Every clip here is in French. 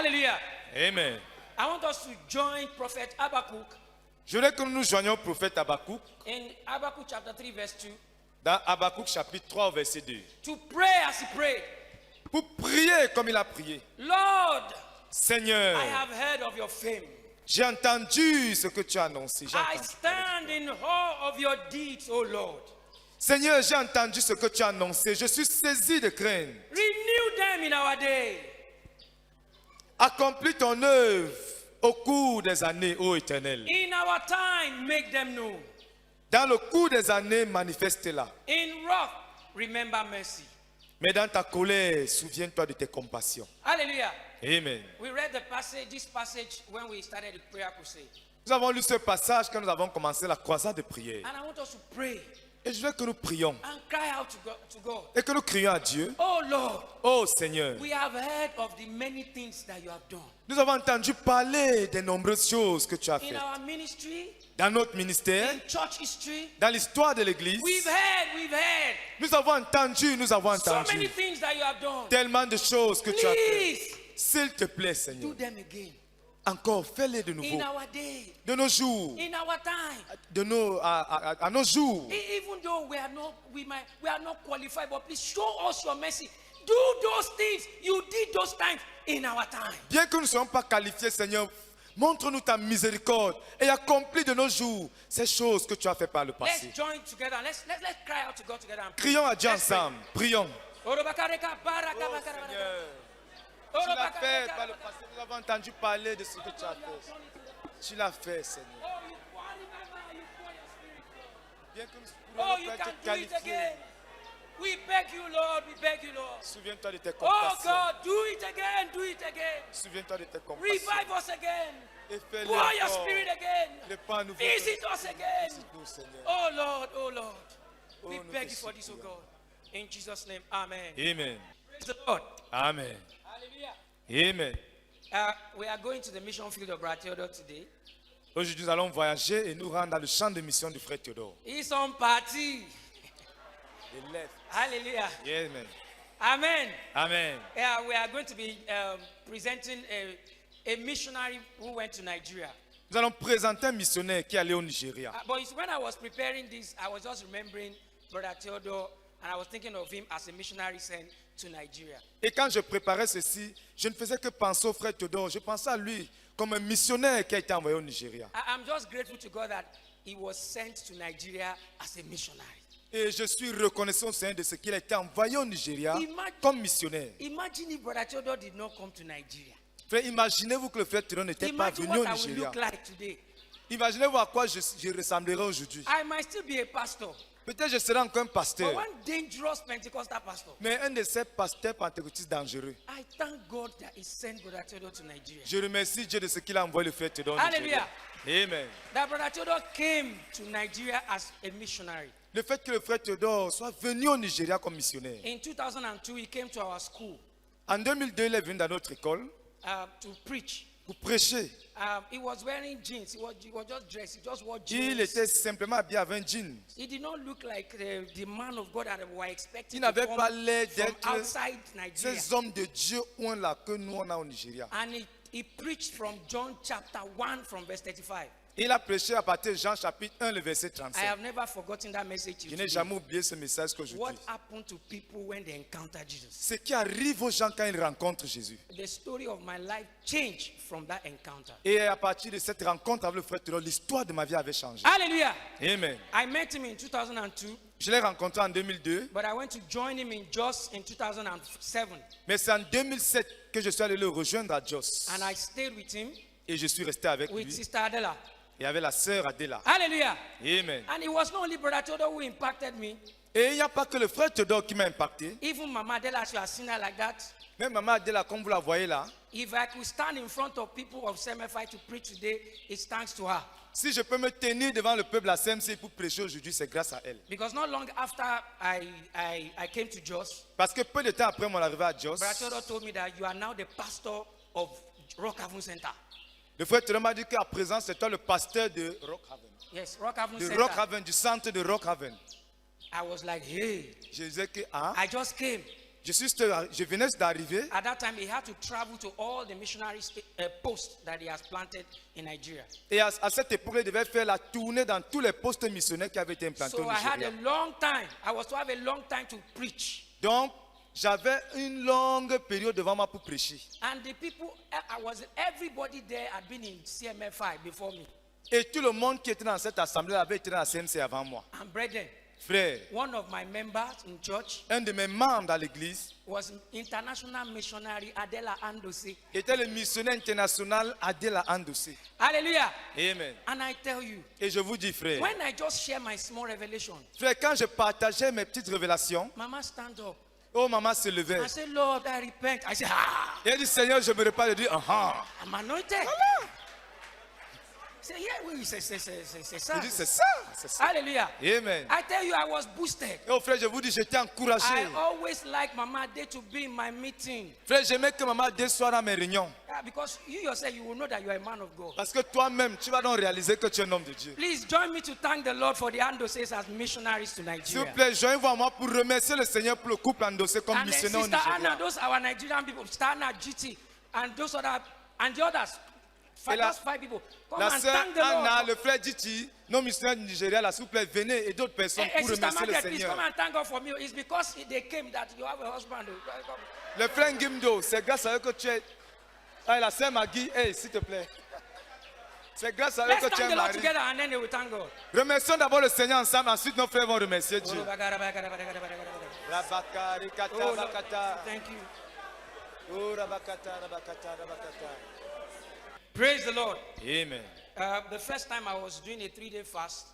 Hallelujah. Amen. I want us to join Prophet Habakkuk Je voudrais que nous nous joignions au prophète Habakkuk in Habakkuk chapter 3 verse 2 dans Habakkuk chapitre 3 verset 2. to pray as he prayed. Pour prier comme il a prié. Lord, Seigneur, I have heard of your fame. j'ai entendu ce que tu as annoncé. J'ai I entendu. stand in awe of your deeds, O Lord. Seigneur, j'ai entendu ce que tu as annoncé. Je suis saisi de crainte. Renew them in our day. Accomplis ton œuvre au cours des années, ô Éternel. In our time, make them known. Dans le cours des années, manifeste-la. In wrath, remember mercy. Mais dans ta colère, souviens-toi de tes compassions. Hallelujah. Amen. We read this passage when we started the prayer crusade. Nous avons lu ce passage quand nous avons commencé la croisade de prière. And I want us to pray Et je veux que nous prions and cry out to God. et que nous crions à Dieu. Oh Lord, Oh Seigneur, we have heard of the many things that you have done. nous avons entendu parler des nombreuses choses que tu as In faites. our ministry, Dans notre ministère, in church history, dans l'histoire de l'Église, we've heard nous avons entendu so many entendu things that you have done. tellement de choses que tu as faites. Please S'il te plaît, do Seigneur, them again. encore fais-les de nouveau. In our day, De nos jours, in our time. à nos jours. Even though we are not qualified, but please show us your mercy. Do those things you did those times in our time. Bien que nous ne soyons pas qualifiés, Seigneur, montre-nous ta miséricorde et accomplis de nos jours ces choses que tu as fait par le passé. Let's join together. Let's cry out to God together. And pray. Crions à Dieu Let's pray. ensemble. Prions. Oh, Tu l'as fait par le passé. Nous avons entendu parler de ce que tu as fait. Tu l'as fait, Seigneur. Bien que nous Oh, ne you soyons can pas do it qualifiés, again. We beg you, Lord. We beg you, Lord. souviens-toi de tes Oh compassions. God, do it again. Do it again. Souviens-toi de tes compassions. Revive us again. Et fais-le Pour your encore. spirit again. Le pas nouveau. Visit us again. Visite-nous, Seigneur. Oh Lord, oh Lord. Oh, We nous beg te you for this, oh supplions. God. In Jesus' name, amen. Amen. Praise the Lord. Amen. Hallelujah. Amen. We are going to the mission field of Brother Theodore today. Aujourd'hui, nous allons voyager et nous rendre dans le champ de mission du frère Théodore. He's on party. The left. Hallelujah. Amen. Amen. Amen. Yeah, we are going to be presenting a missionary who went to Nigeria. Nous allons présenter un missionnaire qui est allé au Nigeria. But it's when I was preparing this, I was just remembering Brother Theodore, and I was thinking of him as a missionary sent to Nigeria. Et quand je préparais ceci, je ne faisais que penser au frère Théodore. Je pensais à lui comme un missionnaire qui a été envoyé au Nigeria. I'm just grateful to God that he was sent to Nigeria as a missionary. Et je suis reconnaissant au Seigneur de ce qu'il a été envoyé au Nigeria Imagine- comme missionnaire. Imagine if Brother Theodore did not come to Nigeria. Frère, imaginez-vous que le frère Théodore n'était pas Imagine venu au what I will Nigeria. look like today. Imaginez-vous à quoi je ressemblerai aujourd'hui. I might still be a pastor, Peut-être je serai encore un but pasteur, one dangerous Pentecostal pastor. mais un de ces pasteurs pentecôtistes dangereux. I thank God that he sent Brother Theodore to Nigeria. Je remercie Dieu de ce qu'il a envoyé le frère Théodore au Nigeria. Amen. That Brother Theodore came to Nigeria as a missionary. Le fait que le frère Théodore soit venu au Nigeria comme missionnaire. In 2002, he came to our school En 2002, il est venu dans notre école to preach. pour prêcher. He was wearing jeans. He was just dressed. He just wore Il jeans. était simplement habillé avec un jean. He did not look like the man of God that we were expecting Il to n'avait come pas l'air from d'être outside Nigeria. ces hommes de Dieu là que nous on a au Nigeria. And he preached from John chapter 1 from verse 35. Il a prêché à partir de Jean chapitre 1, le verset I 35. have never forgotten that message till Je n'ai today. jamais oublié ce message What qu'aujourd'hui. happened to people when they encounter Jesus? Ce qui arrive aux gens quand ils rencontrent Jésus. The story of my life changed from that encounter. Et à partir de cette rencontre avec le frère Théodore, l'histoire de ma vie avait changé. Hallelujah. Amen. I met him in 2002, Je l'ai rencontré en 2002, but I went to join him in Jos in 2007. mais c'est en 2007 que je suis allé le rejoindre à Jos. And I stayed with him, Et je suis resté avec with lui Sister Adela. et avec la sœur Adela. Hallelujah. Amen. And it was not only Brother Theodore who impacted me. Et il n'y a pas que le frère Théodore qui m'a impacté. Even Mama Adela, as you have seen her like that. Même maman Adela, comme vous la voyez là, If I could stand in front of people of CMFI to preach today, it's thanks to her. si je peux me tenir devant le peuple à CMC pour prêcher aujourd'hui, c'est grâce à elle. Because not long after I came to Jos, Parce que peu de temps après mon arrivée à Jos, Brother Theodore told me that you are now the pastor of Rockhaven Center. le frère Théodore m'a dit qu'à présent, c'est toi le pasteur de Rockhaven. Yes, Rockhaven De Center. Rockhaven, du centre de Rockhaven. I was like, hey, Je disais que, ah, I just came. Je venais d'arriver. At that time, he had to travel to all the missionary posts that he has planted in Nigeria. Et à cette époque, il devait faire la tournée dans tous les postes missionnaires qui avaient été implantés So au I had Nigeria. a long time. I was to have a long time to preach. Donc, j'avais une longue période devant moi pour prêcher. And the people, everybody there had been in CMFI before me. Et tout le monde qui était dans cette assemblée avait été dans la CMC avant moi. And brethren, Frère, one of my members in church un de mes membres dans l'église was international missionary Adela Andose. était le missionnaire international Adela Andose. Hallelujah. Amen. And I tell you, Et je vous dis, frère, when I just share my small revelation, frère, quand je partageais mes petites révélations, Mama stand up. oh, maman se levait. I say, Lord, I repent. I say, Et elle dit, Seigneur, je me repars. Elle dit, I'm anointed. Say, yeah, oui, c'est ça. Je dis, c'est ça, c'est ça. Hallelujah. Amen. I tell you, I was boosted. Et oh, frère, je vous dis, j'étais encouragé. I always like Mama Day to be in my meeting. Frère, j'aimais que maman déçoit dans mes réunions. Yeah, because you yourself, you will know that you are a man of God. Parce que toi-même, tu vas donc réaliser que tu es un homme de Dieu. Please join me to thank the Lord for the Andoses as missionaries to S'il vous Nigeria. plaît, joignez-vous à moi pour remercier le Seigneur pour le couple endossé comme And then missionnaire au Sister Anna, Nigeria. those are our Nigerian people, Sister Anna, GT, and those other, and the others, those 5 people. Come La and sœur thank the Anna, Lord. le frère Diti, nos missionnaires du Nigeria, là, s'il vous plaît, venez et d'autres personnes Hey, pour Sister remercier le Margaret, please Seigneur. come and thank God for me. It's because they came that you have a husband. Le frère Ngimdo, c'est grâce à eux que tu es. Ah, la sœur Magui, hey, s'il te plaît. C'est grâce à eux Let's que tu thank es the Lord marié. together and then they will thank God. Remercions d'abord le Seigneur ensemble, ensuite nos frères vont remercier Dieu. Oh, Rabaka, rikata, Lord, bakata. thank you. Oh, rabakata, rabakata, rabakata. Praise the Lord. Amen. The first time I was doing a 3-day fast,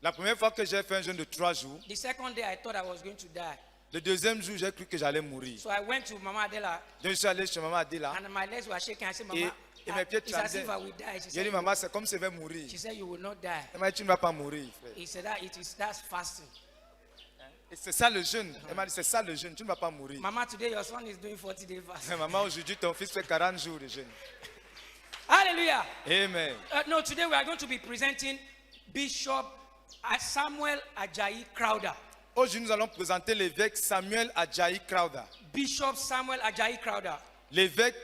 La première fois que j'ai fait un jeûne de 3 jours, the second day I thought I was going to die. le deuxième jour, j'ai cru que j'allais mourir. So I went to Mama Adela Donc je suis allé chez maman Adela. and my legs were shaking. I said, Mama, Et mes pieds it's as if tremblaient. I will die. She J'ai said, dit, maman, c'est comme si je vais mourir. you will not die. Elle m'a dit, tu ne vas pas mourir, frère. He said that's fasting. Et c'est ça le jeûne. Elle m'a dit, c'est ça le jeûne, tu ne vas pas mourir. Mama, today your son is doing 40-day fast. Maman, aujourd'hui, ton fils fait 40 jours de jeûne. Hallelujah. Amen. No, today we are going to be presenting Bishop Samuel Ajayi Crowder. Aujourd'hui, nous allons présenter l'évêque Samuel Ajayi Crowder. Bishop Samuel Ajayi Crowder. L'évêque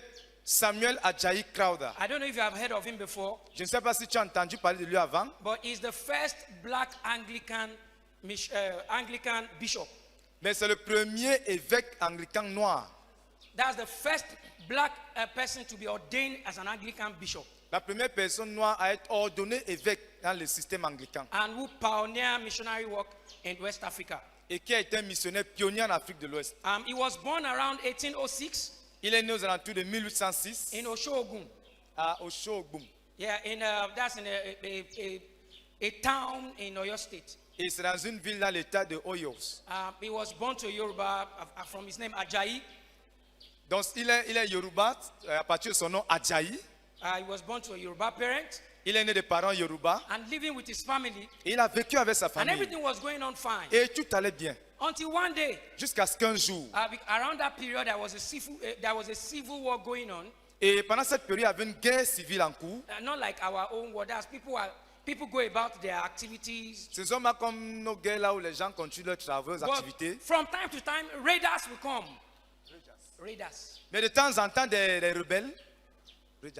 Samuel Ajayi Crowder. I don't know if you have heard of him before, Je ne sais pas si tu as entendu parler de lui avant, but he's the first black Anglican bishop. mais c'est le premier évêque anglican noir. That's the first black person to be ordained as an Anglican bishop La première personne noire à être ordonnée évêque dans le système anglican and who pioneered missionary work in West Africa. et qui a été un missionnaire pionnier en Afrique de l'Ouest. He was born around 1806 Il est né aux alentours de 1806 in Oshogun. à Oshogbum. Yeah, that's in a town in Oyo State. Et c'est dans une ville dans l'état de Oyos. He was born to Yoruba from his name Ajayi. Donc il est Yoruba à partir de son nom Ajayi. He was born to a Yoruba parent Il est né de parents Yoruba and living with his family, et il a vécu avec sa and famille. everything was going on fine. Et tout allait bien Until one day, jusqu'à ce qu'un jour, around that period, there was a civil war going on. et pendant cette période, il y avait une guerre civile en cours. Not like our own war. That's people go about their activities. Ce ne sont pas comme nos guerres là où les gens continuent leurs travaux, leurs But activités. from time to time, raiders will come. Raiders. Mais de temps en temps, des rebelles, de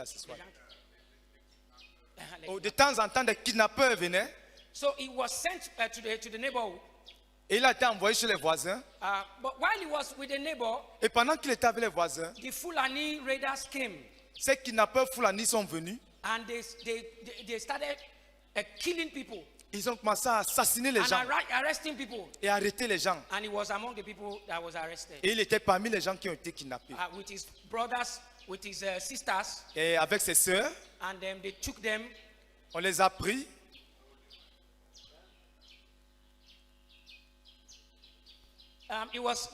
temps en temps, des kidnappeurs venaient. So he was sent to the neighborhood. Et il a été envoyé chez les voisins. But while he was with the neighbor, Et pendant qu'il était avec les voisins, the Fulani raiders came ces kidnappeurs Fulani sont venus. and they started killing people Ils ont commencé à assassiner les and gens arresting people. et arrêter les gens. And he was among the people that was arrested Et il était parmi les gens qui ont été kidnappés. with his brothers, with his sisters, Et avec ses sœurs, and they took them. on les a pris.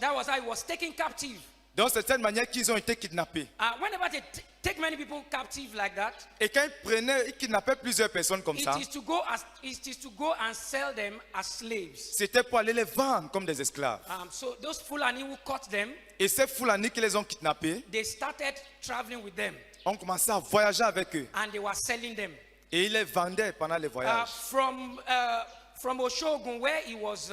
That was how he was taken captive. Donc c'est de cette manière qu'ils ont été kidnappés. Whenever they take many people captive like that, Et quand ils kidnappaient plusieurs personnes comme ça, it is to go and sell them as slaves. c'était pour aller les vendre comme des esclaves. So those Fulani who caught them, Et ces Fulani qui les ont kidnappés they started traveling with them ont commencé à voyager avec eux. and they were selling them. Et ils les vendaient pendant les voyages. From Oshogun, where he was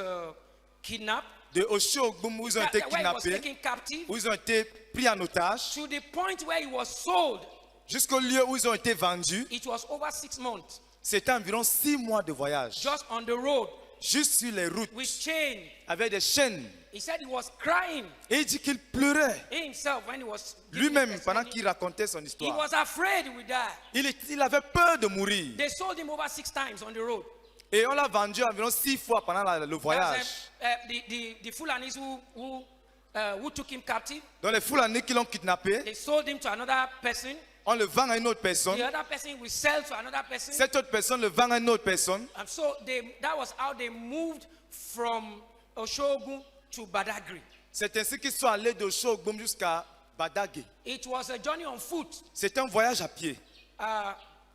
kidnapped, de Osho-Ogbum où ils ont été where he was kidnappés, taken captive, où ils ont été pris en otage, to the point where he was sold. jusqu'au lieu où ils ont été vendus. It was over 6 months, C'était environ 6 mois de voyage, just on the road juste sur les routes, with chain. avec des chaînes. He said he was crying Et il dit qu'il pleurait himself when he was giving lui-même his pendant testimony. qu'il racontait son He histoire. was afraid he would die. Il avait peur de mourir. They sold him over 6 times on the road. Et on l'a vendu environ 6 fois pendant le voyage. The Fulanis who took him captive, Donc les Fulani qui l'ont kidnappé, they sold him to another person. on le vend à une autre personne. The other person will sell to another person. Cette autre personne le vend à une autre personne. And so that was how they moved from Oshogun to Badagry. C'est ainsi qu'ils sont allés de Osho-Ogbum jusqu'à Badagry. It was a journey on foot, C'était un voyage à pied.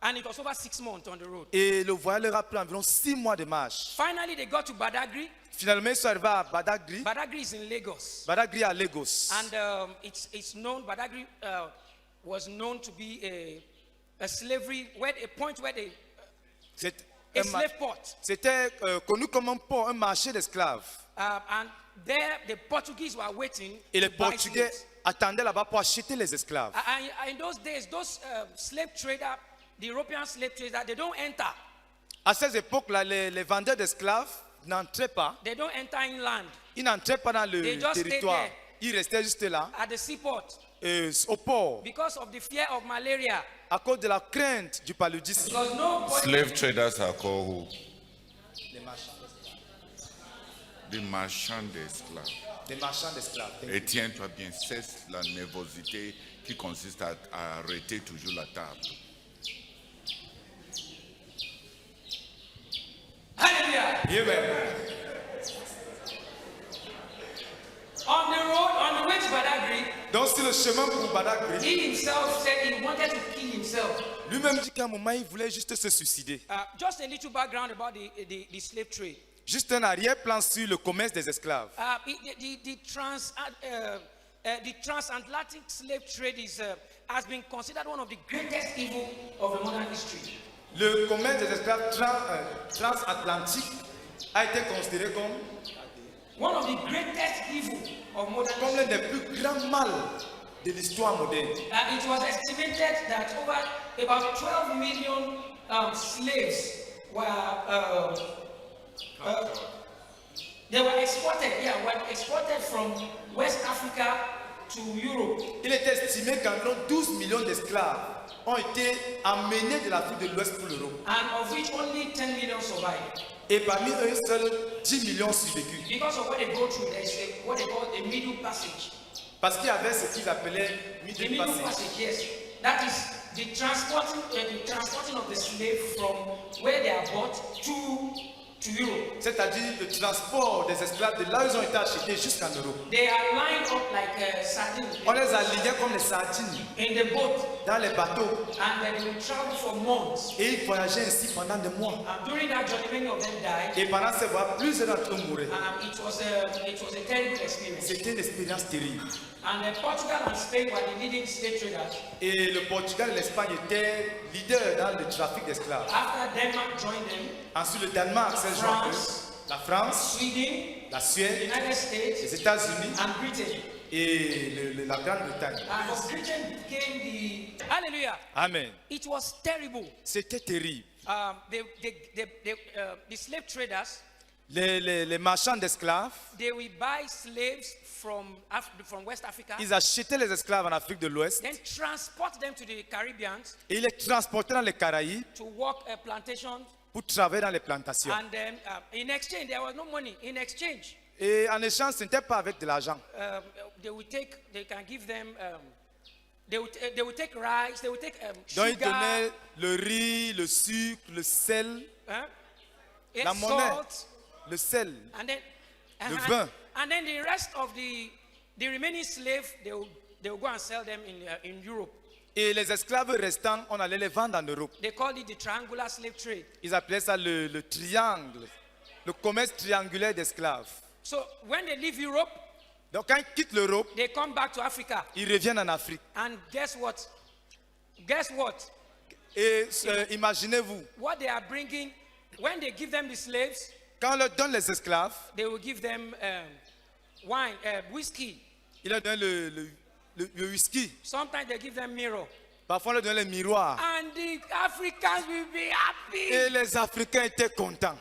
and it was over 6 months on the road. Et le voyage leur a pris environ 6 mois de marche. Finally, they got to Badagry. Finalement, ils sont arrivés à Badagry. Badagry is in Lagos. Badagry à Lagos. And it's known, Badagry was known to be a slavery, a point where they, C'est- a un ma- slave port. C'était connu comme un port, un marché d'esclaves. And there the Portuguese were waiting Et les to buy Portugais slaves. attendaient là-bas pour acheter les esclaves. And in those days, those slave traders, the European slave traders, they don't enter. À ces époques-là, les vendeurs d'esclaves n'entraient pas. They don't enter inland Ils n'entraient pas dans le They just stay territoire. there. Ils restaient juste là, at the seaport au port, because of the fear of malaria. à cause de la crainte du paludisme. Because nobody, Slave traders are called who? Des marchands d'esclaves. Des marchands d'esclaves. Et tiens-toi bien, cesse la nervosité qui consiste à arrêter toujours la table. hallelujah. Amen. On the road, on the way to Badagry, Donc sur le chemin pour Badagry, he himself said he wanted to kill himself. lui-même dit qu'à un moment, il voulait juste se suicider. Just a little background about the slave trade. Juste un arrière-plan sur le commerce des esclaves. The transatlantic slave trade has been considered one of the greatest evil of the modern history. Le commerce des esclaves transatlantique a été considéré comme One of the greatest evil of modern l'un history. des plus grands mal de l'histoire moderne. It was estimated that over about 12 million slaves were they were exported. Yeah, were exported from West Africa to Europe. Il est estimé qu'environ 12 millions d'esclaves ont été amenés de l'Afrique de l'Ouest pour l'Europe. And of which only 10 million survived. Et parmi eux, seuls 10 millions survécurent. Because of what they go through, there's what they call a middle passage. Parce qu'il y avait ce qu'ils appelaient The middle middle passage. passage, yes. That is the transporting of the slave from where they are bought to Europe. C'est-à-dire le transport des esclaves de là où ils ont été achetés jusqu'en Europe. They are lined up like sardines On les alignait comme les sardines in the boat, dans les bateaux. and they will travel for months. Et ils voyageaient ainsi pendant des mois. And during that journey, many of them died. Et pendant ces voyages, plusieurs d'entre eux mouraient. It was a terrible experience. C'était une expérience terrible. And Portugal and Spain were the leading slave traders. Et le Portugal et l'Espagne étaient leaders dans le trafic d'esclaves. After Denmark joined them, Ensuite, le Danemark s'est joint à eux. France, La France, Sweden, la the Suède, United States, les États-Unis and Britain. et la Grande-Bretagne. And of Britain became the hallelujah. Amen. It was terrible. C'était terrible. The slave traders, Les marchands d'esclaves, they will buy slaves from West Africa, ils achetaient les esclaves en Afrique de l'Ouest then transport them to the Caribbean et ils les transportaient dans les Caraïbes to work a plantation. pour travailler dans les plantations. And then in exchange, there was no money. In exchange, Et en échange, ce n'était pas avec de l'argent. they can give them, they will take rice, they will take Donc ils sugar, donnaient le riz, le sucre, le sel, la monnaie, salt, le sel. and then Le vin. and then the rest of the remaining slaves, they will go and sell them in Europe. Et les esclaves restants, on allait les vendre en Europe. They called it the triangular slave trade. Ils appelaient ça le triangle, le commerce triangulaire d'esclaves. So when they leave Europe, Donc quand ils quittent l'Europe, they come back to Africa. ils reviennent en Afrique. And guess what? Guess what? Et imaginez-vous, What they are bringing, when they give them the slaves, quand on leur donne les esclaves, they will give them wine, whiskey. Il leur donne le whisky. Sometimes they give them mirror. Parfois, on leur donne les miroirs. And the Africans will be happy. Et les Africains étaient contents.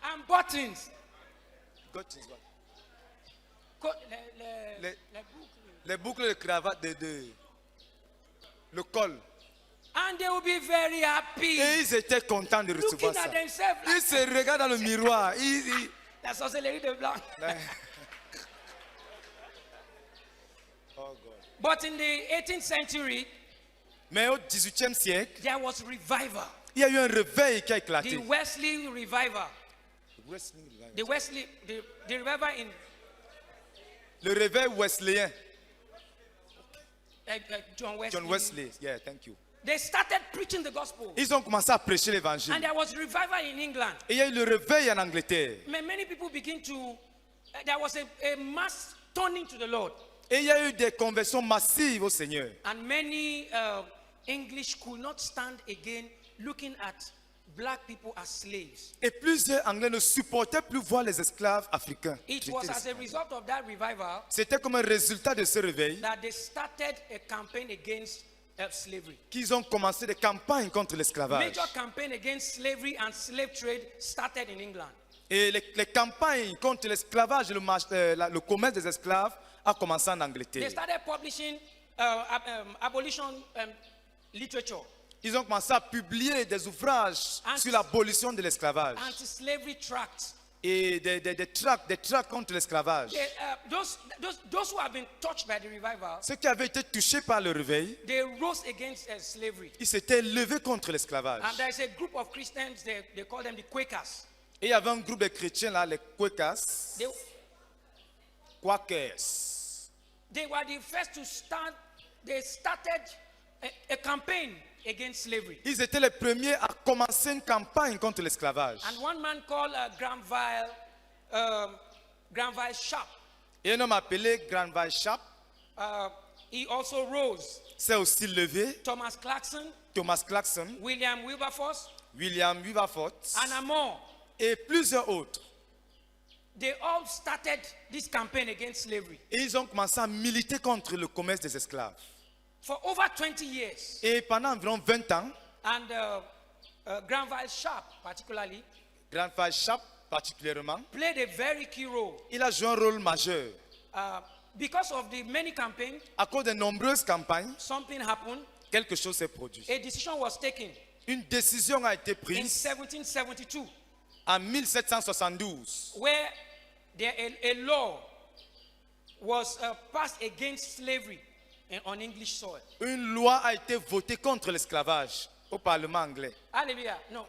And buttons. God is what? Les boucles. Les boucles de cravate, le col. And they will be very happy. Et ils étaient contents de recevoir Looking ça. at themselves Ils like se regardent dans le miroir. la sorcellerie de blanc. Oh God. But in the 18th century, Mais au XVIIIe siècle, there was revival. il y a eu un réveil qui a The éclaté. Wesley revival. The Wesley, the revival in Le réveil wesleyen. John Wesley. John Wesley. Yeah, thank you. They started preaching the gospel. Ils ont commencé à prêcher l'évangile. And there was revival in England. Et il y a eu le réveil en Angleterre. Many people begin to, there was a mass turning to the Lord. Et il y a eu des conversions massives au Seigneur. And many English could not stand again looking at black people as slaves. Et plusieurs Anglais ne supportaient plus voir les esclaves africains. It was as a result of that revival C'était comme un résultat de ce réveil that they started a campaign against slavery. qu'ils ont commencé des campagnes contre l'esclavage. Major campaign against slavery and slave trade started in England. Et les campagnes contre l'esclavage et le commerce des esclaves a commencé en They Angleterre. started publishing abolition literature, Ils ont commencé à publier des ouvrages sur l'abolition de l'esclavage anti-slavery tracts. et des tracts contre l'esclavage. Those who have been touched by the revival, Ceux qui avaient été touchés par le réveil, they rose against slavery. ils s'étaient levés contre l'esclavage. And there is a group of Christians, they call them the Quakers. Et il y avait un groupe de chrétiens là, les Quakers. They were the first to start, they started a campaign against slavery. Ils étaient les premiers à commencer une campagne contre l'esclavage. And one man called Granville Sharp, Et un homme appelé Granville Sharp he also rose. s'est aussi levé. Thomas Clarkson, Thomas Clarkson, William Wilberforce, William Wilberforce Anna Moore. et plusieurs autres. They all started this campaign against slavery. Et ils ont commencé à militer contre le commerce des esclaves. For over 20 years. Et pendant environ 20 ans, And Granville Sharp, particularly, Granville Sharp particulièrement, played a very key role. il a joué un rôle majeur. Because of the many campaigns, À cause de nombreuses campagnes, something happened. quelque chose s'est produit. A decision was taken Une décision a été in prise 1772 en 1772 where a law was passed against slavery on English soil. Une loi a été votée contre l'esclavage au Parlement anglais, Hallelujah. No,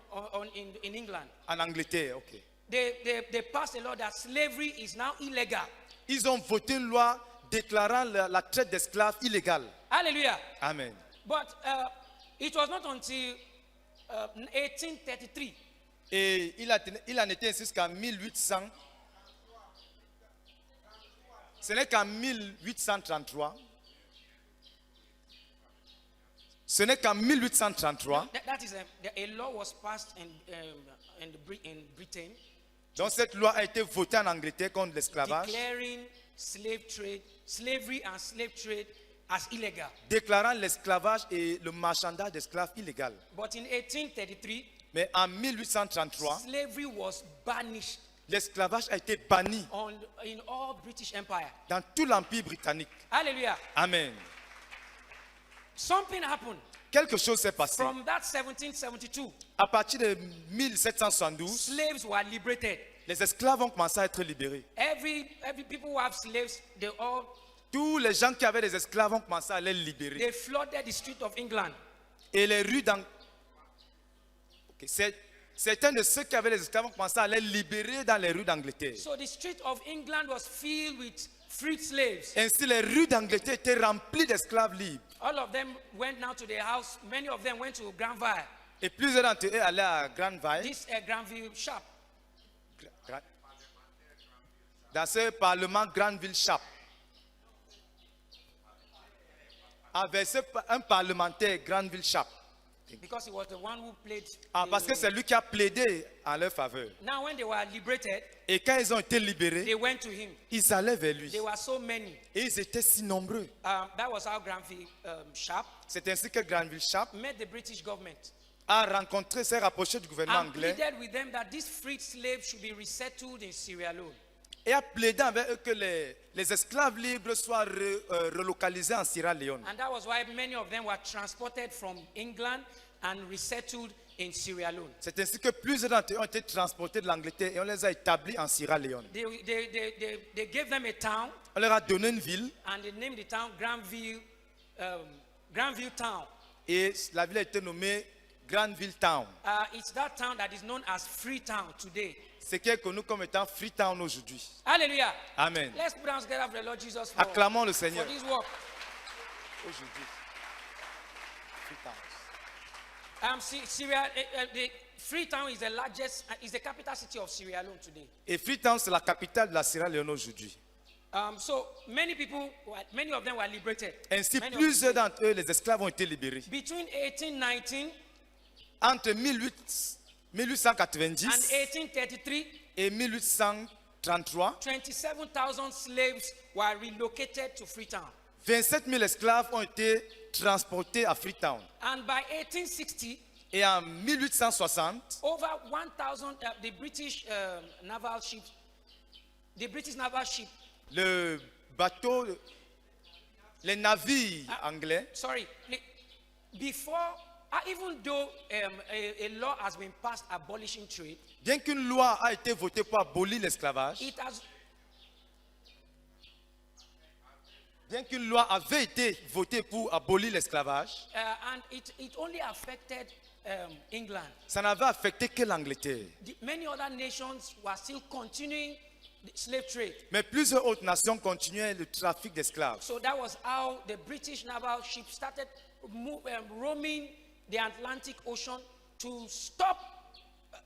in England. en Angleterre. Ok. They passed a law that slavery is now illegal. Ils ont voté une loi déclarant la traite d'esclaves illégale. Hallelujah. Amen. But it was not until 1833 Et il en était ainsi jusqu'en 1800. Ce n'est qu'en 1833. Ce n'est qu'en 1833. that is a law was passed in Britain Donc cette loi a été votée en Angleterre contre l'esclavage, declaring slavery and slave trade as illegal. déclarant l'esclavage et le marchandage d'esclaves illégal. But in 1833, Mais en 1833, slavery was banished l'esclavage a été banni in all British Empire. dans tout l'Empire britannique. Hallelujah. Amen. Something happened. Quelque chose s'est passé. From that 1772, À partir de 1772, slaves were liberated. les esclaves ont commencé à être libérés. Every people who have slaves, Tous les gens qui avaient des esclaves ont commencé à les libérer. they flooded the streets of England. Et les rues certains de ceux qui avaient les esclaves ont commencé à les libérer dans les rues d'Angleterre. So the street of England was filled with freed slaves. Ainsi, les rues d'Angleterre étaient remplies d'esclaves libres. All of them went now to their house. Many of them went to Granville. Et plusieurs d'entre eux allaient à Granville, This Granville Sharp. dans ce parlement Granville Sharp. Avec un parlementaire Granville Sharp. because he was the one who played. Ah, parce que c'est lui qui a plaidé en leur faveur. Now, when they were liberated, Et quand ils ont été libérés, they went to him. ils allaient vers lui. They were so many. Et ils étaient si nombreux. That was how Granville Sharp C'est ainsi que Granville Sharp met the British government a rencontré, s'est rapproché du gouvernement and anglais pleaded with them that these freed slaves should be resettled in Sierra Leone. et a plaidé avec eux que les esclaves libres soient relocalisés en Sierra Leone. And that was why many of them were transported from England and resettled in Sierra Leone. C'est ainsi que plusieurs d'entre eux ont été transportés de l'Angleterre et on les a établis en Sierra Leone. They gave them a town, On leur a donné une ville and they named the town Granville Town. et la ville a été nommée Granville Town. It's that town that is known as Freetown today. Ce qui est connu comme étant Freetown aujourd'hui. Hallelujah. Amen. Let's put hands together for the Lord Jesus for Acclamons le Seigneur. this work. Aujourd'hui. Freetown. Syria, the Freetown is the largest, is the capital city of Sierra Leone today. Et Freetown, c'est la capitale de la Sierra Leone aujourd'hui. So many of them were liberated. Ainsi, Many of plusieurs them. d'entre eux, les esclaves, ont été libérés. Between 1819 Entre 1890 and 1833, et 1833, 27,000 slaves were relocated to Freetown. 27 000 esclaves ont été transportés à Freetown. And by 1860, Et en 1860, over 1,000 the British naval ship, le bateau, les navires anglais, before, even though a law has been passed abolishing trade, bien qu'une loi a été votée pour abolir l'esclavage, bien qu'une loi avait été votée pour abolir l'esclavage, and it only affected England. ça n'avait affecté que l'Angleterre. Many other nations were still continuing the slave trade. Mais plusieurs autres nations continuaient le trafic d'esclaves. So that was how the British naval ships started roaming the Atlantic Ocean to stop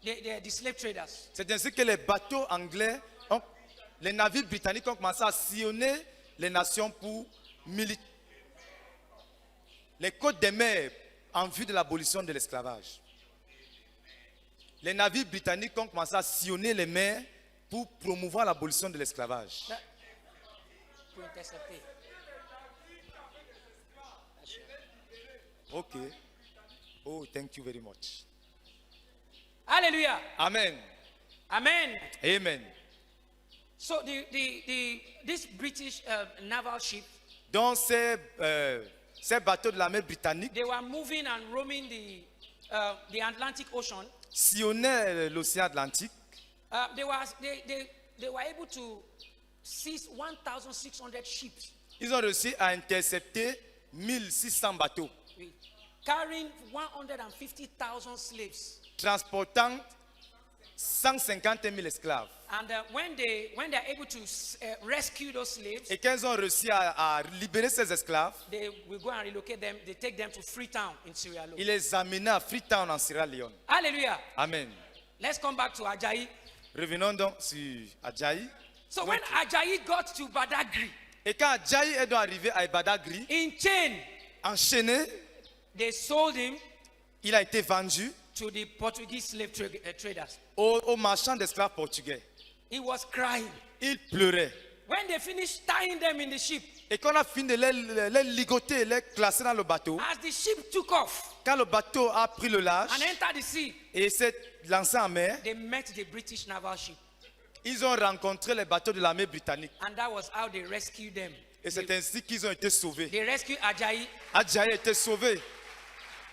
the slave traders. C'est ainsi que les bateaux anglais, les navires britanniques ont commencé à sillonner les nations pour les côtes des mers en vue de l'abolition de l'esclavage. Les navires britanniques ont commencé à sillonner les mers pour promouvoir l'abolition de l'esclavage. To intercept. Ok. Oh, thank you very much. Hallelujah. Amen. Amen. Amen. So this British naval ship, Donc ces bateaux de la mer britannique they were moving and roaming the Atlantic Ocean. sillonnaient l'océan Atlantique. They were able to seize 1,600 ships, Ils ont réussi à intercepter 1600 bateaux, carrying 150,000 slaves. transportant 150 000 esclaves. And when they are able to rescue those slaves, Et quand ils ont réussi à libérer ces esclaves, they will go and relocate them. They take them to Freetown in Sierra Leone. ils les amenaient à Freetown en Sierra Leone. Hallelujah. Amen. Let's come back to Ajayi. Revenons donc sur Adjaye. So when Ajayi got to Badagry, Et quand Adjaye est donc arrivé à Badagry, in chain, enchaîné, they sold him il a été vendu to the Portuguese slave traders. aux marchands d'esclaves portugais. He was crying. Il pleurait. When they finished tying them in the ship, Et quand on a fini de les ligoter, les classer dans le bateau, as the ship took off quand le bateau a pris le large and entered the sea, et s'est lancé en mer, they met the British naval ship. ils ont rencontré les bateaux de l'armée britannique. And that was how they rescued them. Et c'est ainsi qu'ils ont été sauvés. They rescued Ajayi Adjaye a été sauvé.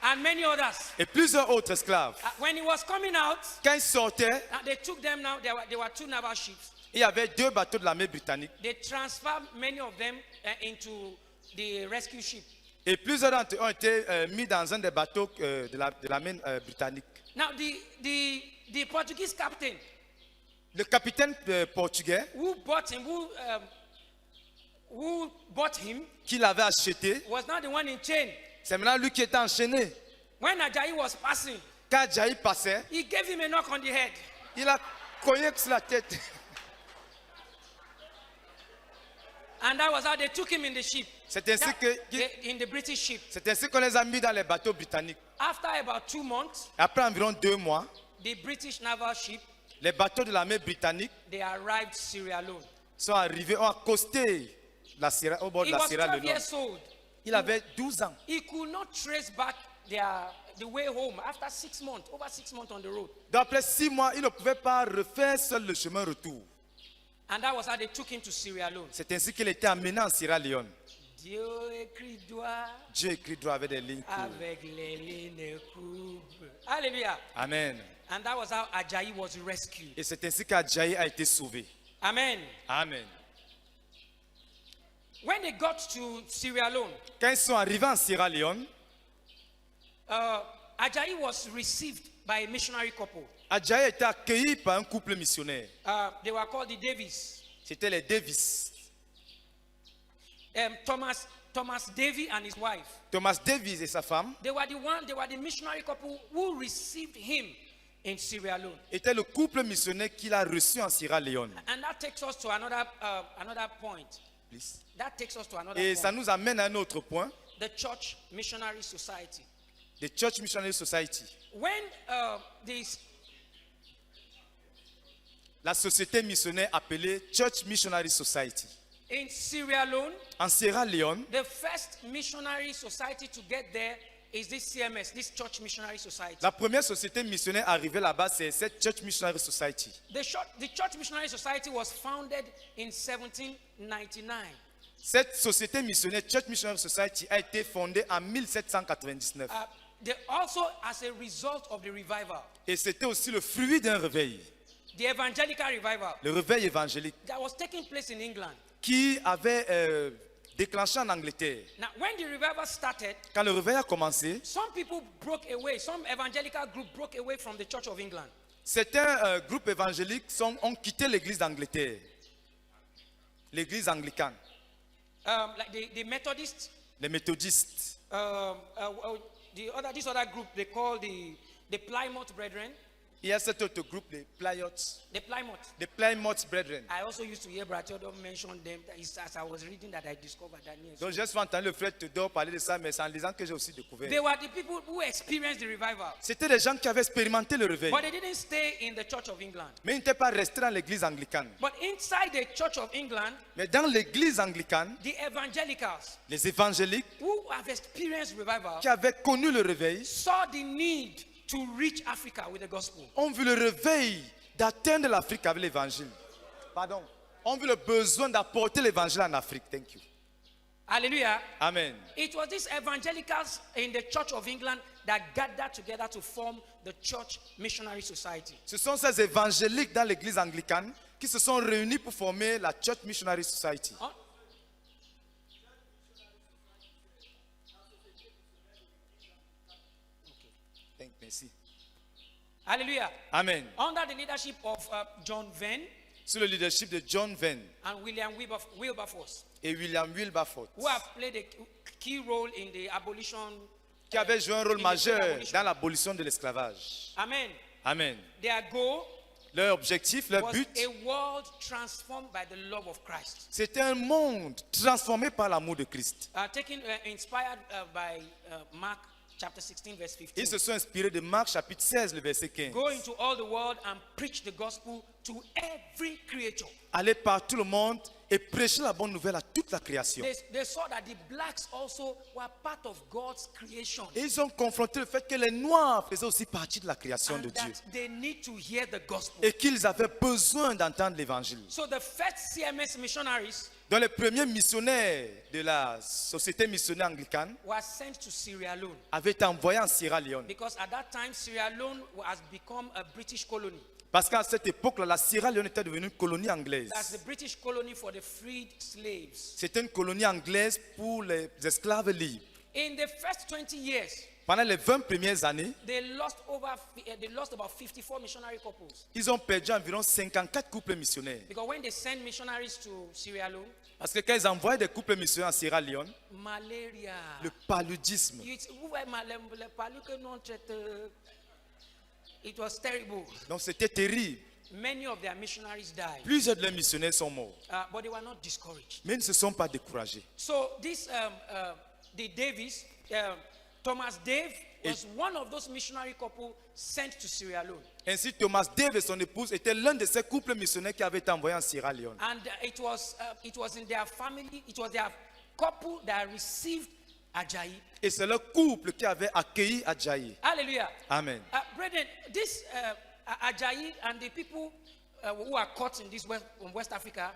and many others. Et plusieurs autres esclaves. When he was coming out, Quand ils sortaient, they took them now. There were two naval ships. il y avait 2 bateaux de l'armée britannique. They transferred many of them into the rescue ship. Et plusieurs d'entre eux ont été mis dans un des bateaux de l'armée britannique. Now the Portuguese captain Le capitaine portugais who bought him qui l'avait acheté, was not the one in chain. c'est maintenant lui qui était enchaîné. When Ajayi was passing, Quand Adjaye passait, he gave him a knock on the head. il a cogné sur la tête. And that was how they took him in the ship. C'est ainsi In the British ship. c'est ainsi qu'on les a mis dans les bateaux britanniques. After about 2 months, Après environ 2 mois, the British naval ship, les bateaux de l'armée britannique they arrived Sierra Leone. sont arrivés, ont accosté au bord de He la was Sierra 12 Leone. years old. Il avait 12 ans. He could not trace back the way home after 6 months, over 6 months on the road. Donc après 6 mois, il ne pouvait pas refaire seul le chemin retour. And that was how they took him to Sierra Leone. C'est ainsi qu'il était amené en Sierra Leone. Dieu écrit doigt Dieu écrit droit avec des lignes courtes. avec les lignes courbes. Hallelujah. Amen. And that was how Ajayi was rescued. Et c'est ainsi qu'Adjaï a été sauvé. Amen. Amen. When they got to Sierra Leone, Quand ils sont arrivés en Sierra Leone, Ajayi was received by a missionary couple. Adjaï a été accueilli par un couple missionnaire. They were called the Davies. C'était les Davis. Thomas Davy and his wife. Thomas Davis et sa femme They were the missionary couple who received him in Sierra Leone. étaient le couple missionnaire qu'il a reçu en Sierra Leone. And that takes us to another point. Please. That takes us to another Et ça point. nous amène à un autre point. The Church Missionary Society. The Church Missionary Society. When this La société missionnaire appelée Church Missionary Society. in Sierra Leone, En Sierra Leone, the first missionary society to get there is this CMS, this Church Missionary Society. la première société missionnaire arrivée là-bas, c'est cette Church Missionary Society. The Church Missionary Society was founded in 1799. Cette société missionnaire, Church Missionary Society, a été fondée en 1799. Also as a result of the revival, Et c'était aussi le fruit d'un réveil, the evangelical revival le réveil évangélique, that was taking place in England. qui avait déclenché en Angleterre. Now, when the revival started, Quand le réveil a commencé, some people broke away, some evangelical group broke away from the Church of England. certains groupes évangéliques ont quitté l'église d'Angleterre, l'église anglicane, Like the Methodists, les méthodistes. this other group they call the Plymouth Brethren. Il y a cet autre groupe, les Plymouth Brethren. I also used to hear Brother Theodore mention them. It's as I was reading that I discovered that. Yes. Donc j'ai souvent entendu le frère Théodore parler de ça, mais c'est en lisant que j'ai aussi découvert. They were the people who experienced the revival, C'était des gens qui avaient expérimenté le réveil, but they didn't stay in the Church of England. mais ils n'étaient pas restés dans l'église anglicane. But inside the Church of England, Mais dans l'église anglicane, the evangelicals les évangéliques who have experienced revival qui avaient connu le réveil saw the need to reach Africa with the gospel. ont vu le réveil d'atteindre l'Afrique avec l'évangile. Pardon. Ont vu le besoin d'apporter l'évangile en Afrique. Thank you. Hallelujah. Amen. It was these evangelicals in the Church of England that gathered together to form the Church Missionary Society. Ce sont ces évangéliques dans l'église anglicane qui se sont réunis pour former la Church Missionary Society. Merci. Hallelujah. Amen. Under the leadership of John Venn Sous le leadership de John Venn and William Wilberforce, et William Wilberforce, who have played a key role in the abolition. qui avaient joué un rôle in the majeur abolition. dans l'abolition de l'esclavage. Amen. Amen. Their goal Leur objectif, leur was but, a world transformed by the love of Christ. c'était un monde transformé par l'amour de Christ. Inspired by Mark chapter 16, verse 15. Ils se sont inspirés de Marc chapitre 16, le verset 15. Go into all the world and preach the gospel to every creature. Allez par tout le monde et prêcher la bonne nouvelle à toute la création. They saw that the blacks also were part of God's creation. Et ils ont confronté le fait que les Noirs faisaient aussi partie de la création And de Dieu. that they need to hear the gospel. Et qu'ils avaient besoin d'entendre l'évangile. So the first CMS missionaries Donc les premiers missionnaires de la société missionnaire anglicane were sent to Sierra Leone avaient été envoyés en Sierra Leone. because at that time Sierra Leone has become a British colony. Parce qu'à cette époque-là, la Sierra Leone était devenue une colonie anglaise. That's the British colony for the freed slaves. C'était une colonie anglaise pour les esclaves libres. In the first 20 years, Pendant les 20 premières années, they lost about 54 missionary couples. ils ont perdu environ 54 couples missionnaires. Because when they send missionaries to Sierra Leone, Parce que quand ils envoyaient des couples missionnaires en Sierra Leone, malaria. le paludisme, It was terrible. donc c'était terrible. many of their missionaries died. Plusieurs de leurs missionnaires sont morts. But they were not discouraged. Mais ils ne se sont pas découragés. So this, the Davis, Thomas Dave was one of those missionary couple sent to Sierra Leone. Ainsi, Thomas Dave et son épouse étaient l'un de ces couples missionnaires qui avaient été envoyés en Sierra Leone. And it was in their family, it was their couple that received Ajayi. Et c'est leur couple qui avait accueilli Adjaye. Hallelujah. Amen. Brethren, this Ajayi and the people who are caught in this West Africa,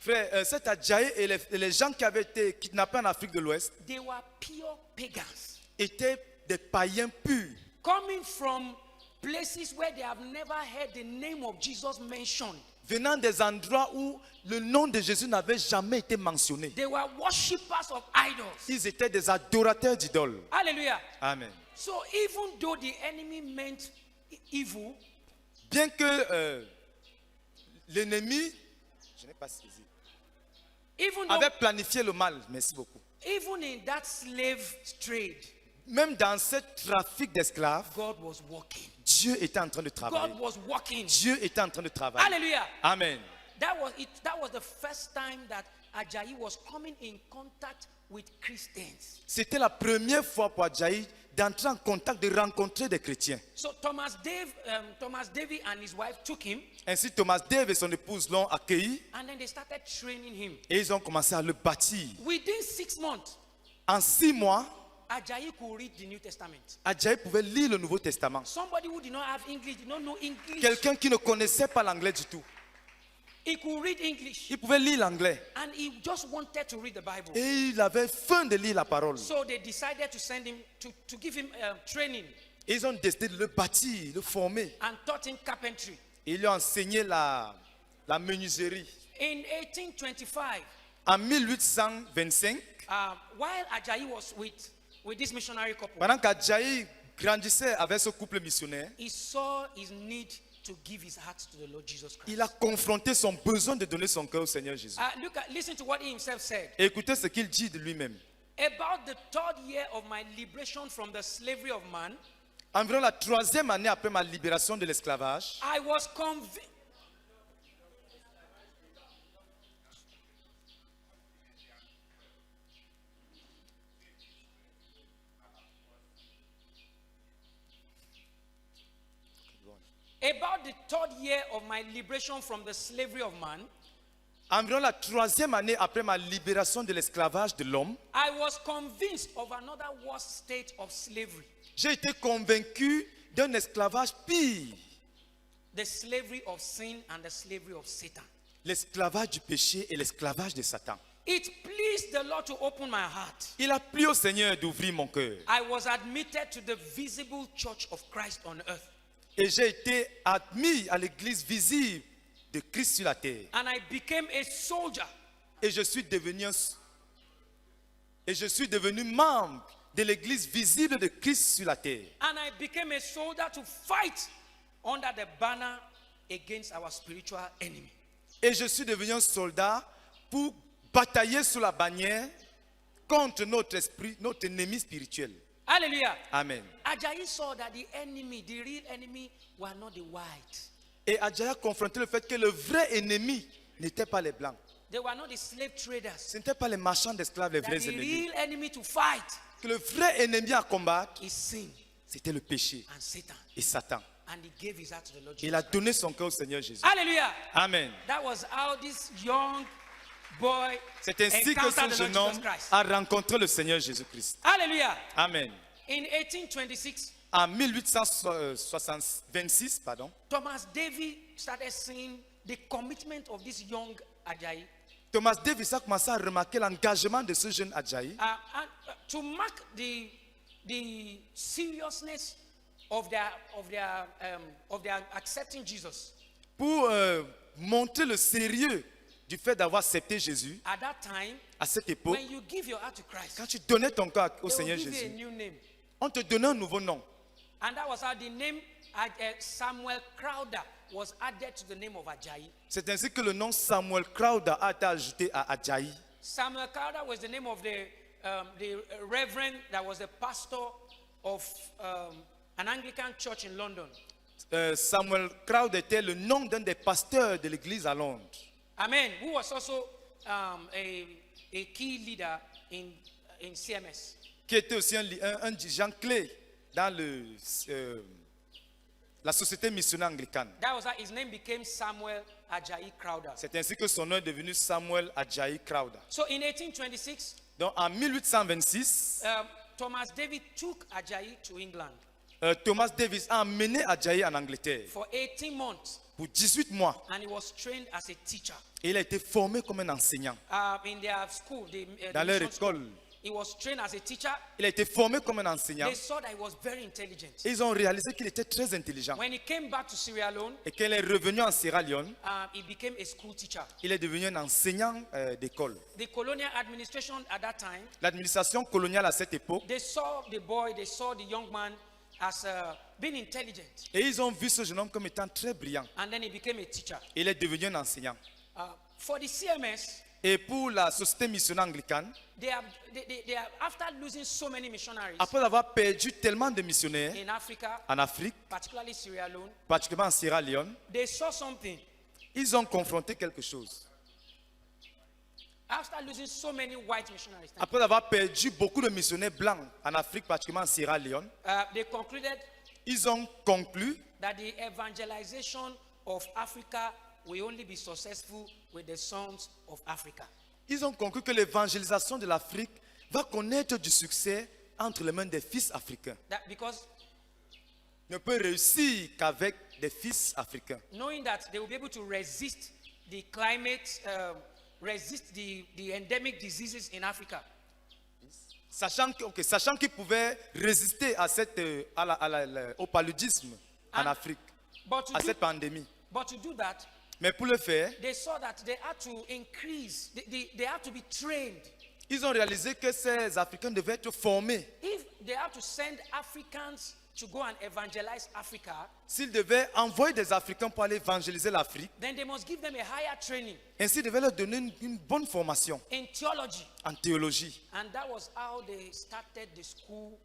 Frère, cet Adjaye et les gens qui avaient été kidnappés en Afrique de l'Ouest they were pure pagans. étaient des païens purs. Coming from places where they have never heard the name of Jesus mentioned. Venant des endroits où le nom de Jésus n'avait jamais été mentionné. They were worshippers of idols. Ils étaient des adorateurs d'idoles. Hallelujah. Amen. So even though the enemy meant evil, Bien que l'ennemi, je n'ai pas saisi, even though, avait planifié le mal, merci beaucoup. even in that slave trade, Même dans ce trafic d'esclaves, God was working. Dieu était en train de travailler. God was working. Dieu était en train de travailler. Hallelujah. Amen. That was it. That was the first time that Ajayi was coming in contact with Christians. C'était la première fois pour Adjaye d'entrer en contact, de rencontrer des chrétiens. So Thomas Davy and his wife took him, Ainsi, Thomas Dave et son épouse l'ont accueilli and then they started training him. et ils ont commencé à le bâtir. Within 6 months, En 6 mois, Ajayi could read the New Testament. Adjaye pouvait lire le Nouveau Testament. Somebody who did not have English, did not know English, Quelqu'un qui ne connaissait pas l'anglais du tout. he could read English, Il pouvait lire l'anglais. and he just wanted to read the Bible. Et il avait faim de lire la parole. So they decided to send him to give him training Et ils ont décidé de le bâtir, de le former. and taught him carpentry. Et ils lui ont enseigné la menuiserie. In 1825, En 1825, while Ajayi was with this missionary couple, pendant qu'Adjaye grandissait avec ce couple missionnaire, he saw his need to give his heart to the Lord Jesus Christ. il a confronté son besoin de donner son cœur au Seigneur Jésus. Listen to what he himself said. Et écoutez ce qu'il dit de lui-même. About the 3rd year of my liberation from the slavery of man, Environ la 3e année après ma libération de l'esclavage, I was convinced. About the 3rd year of my liberation from the slavery of man, environ la 3e année après ma libération de l'esclavage de l'homme, I was convinced of another worse state of slavery, j'ai été convaincu d'un esclavage pire, the slavery of sin and the slavery of Satan. l'esclavage du péché et l'esclavage de Satan. It pleased the Lord to open my heart. Il a plu au Seigneur d'ouvrir mon cœur. I was admitted to the visible church of Christ on earth. Et j'ai été admis à l'église visible de Christ sur la terre. And I became a soldier. Et je suis devenu membre de l'église visible de Christ sur la terre. And I became a soldier to fight under the banner against our spiritual enemy. Et je suis devenu un soldat pour batailler sous la bannière contre notre ennemi spirituel. Hallelujah. Amen. Ajayi saw that the real enemy, were not the white. Et Adjaye a confronté le fait que le vrai ennemi n'était pas les blancs. They were not the slave traders. Ce n'étaient pas les marchands d'esclaves les That vrais the ennemis. real enemy to fight Que le vrai ennemi à combattre, is sin c'était le péché and Satan. et Satan. And he gave his heart to the Lord Il Jesus a Christ. donné son cœur au Seigneur Jésus. Hallelujah. Amen. That was how this young boy C'est ainsi que ce encountered the jeune Lord homme Jesus Christ. a rencontré le Seigneur Jésus-Christ. Hallelujah. Amen. In 1826, En 1826, Thomas Davy started seeing the commitment of this young Ajayi. Thomas Davis a commencé à remarquer l'engagement de ce jeune Adjaye. And to mark the seriousness of their accepting Jesus. Pour montrer le sérieux du fait d'avoir accepté Jésus, At that time, à cette époque, when you give your heart to Christ, quand tu donnais ton cœur au they will Seigneur give you a Jésus, new name. on te donnait un nouveau nom. And that was how the name Samuel Crowder was added to the name of Ajayi. C'est ainsi que le nom Samuel Crowder a été ajouté à Adjaye. Samuel Crowder was the name of the reverend that was the pastor of an Anglican church in London. Samuel Crowder était le nom d'un des pasteurs de l'église à Londres, Amen. Who was also a key leader in CMS. qui était aussi un dirigeant clé dans la société missionnaire anglicane. That was how his name became Samuel Ajayi Crowder. C'est ainsi que son nom est devenu Samuel Ajayi Crowder. So in 1826, Donc en 1826, Thomas David took Ajayi to England Thomas Davis a emmené Ajayi en Angleterre for 18 months, pour 18 mois. and he was trained as a teacher. Et il a été formé comme un enseignant. In their school, Dans leur mission school, école, he was trained as a teacher. il a été formé comme un enseignant. They saw that he was very intelligent. Et ils ont réalisé qu'il était très intelligent. When he came back to Sierra Leone, Et quand il est revenu en Sierra Leone, he became a school teacher. il est devenu un enseignant d'école. The colonial administration at that time, L'administration coloniale à cette époque, they saw the boy, they saw the young man as being intelligent, et ils ont vu ce jeune homme comme étant très brillant. and then he became a teacher. Il est devenu un enseignant. For the CMS, Et pour la société missionnaire anglicane, they are after losing so many missionaries après avoir perdu tellement de missionnaires in Africa, en Afrique, particularly Sierra Leone, particulièrement en Sierra Leone, they saw something. ils ont confronté quelque chose. After losing so many white missionaries, Après avoir perdu beaucoup de missionnaires blancs en Afrique, particulièrement en Sierra Leone, they concluded ils ont conclu that the evangelization of Africa will only be successful with the sons of Africa. Ils ont conclu que l'évangélisation de l'Afrique va connaître du succès entre les mains des fils africains. That because Ne peut réussir qu'avec des fils africains. knowing that they will be able to resist the climate, resist the endemic diseases in Africa. Sachant qu'ils pouvaient résister à au paludisme en And- Afrique, But to, à do, cette pandémie. but to do that, Mais pour le faire, they saw that they had to increase, they had to be trained. ils ont réalisé que ces Africains devaient être formés. If they have to send Africans to go and evangelize Africa, S'ils devaient envoyer des Africains pour aller évangéliser l'Afrique, then they must give them a higher training ainsi ils devaient leur donner une bonne formation in theology. en théologie. And that was how they started the school,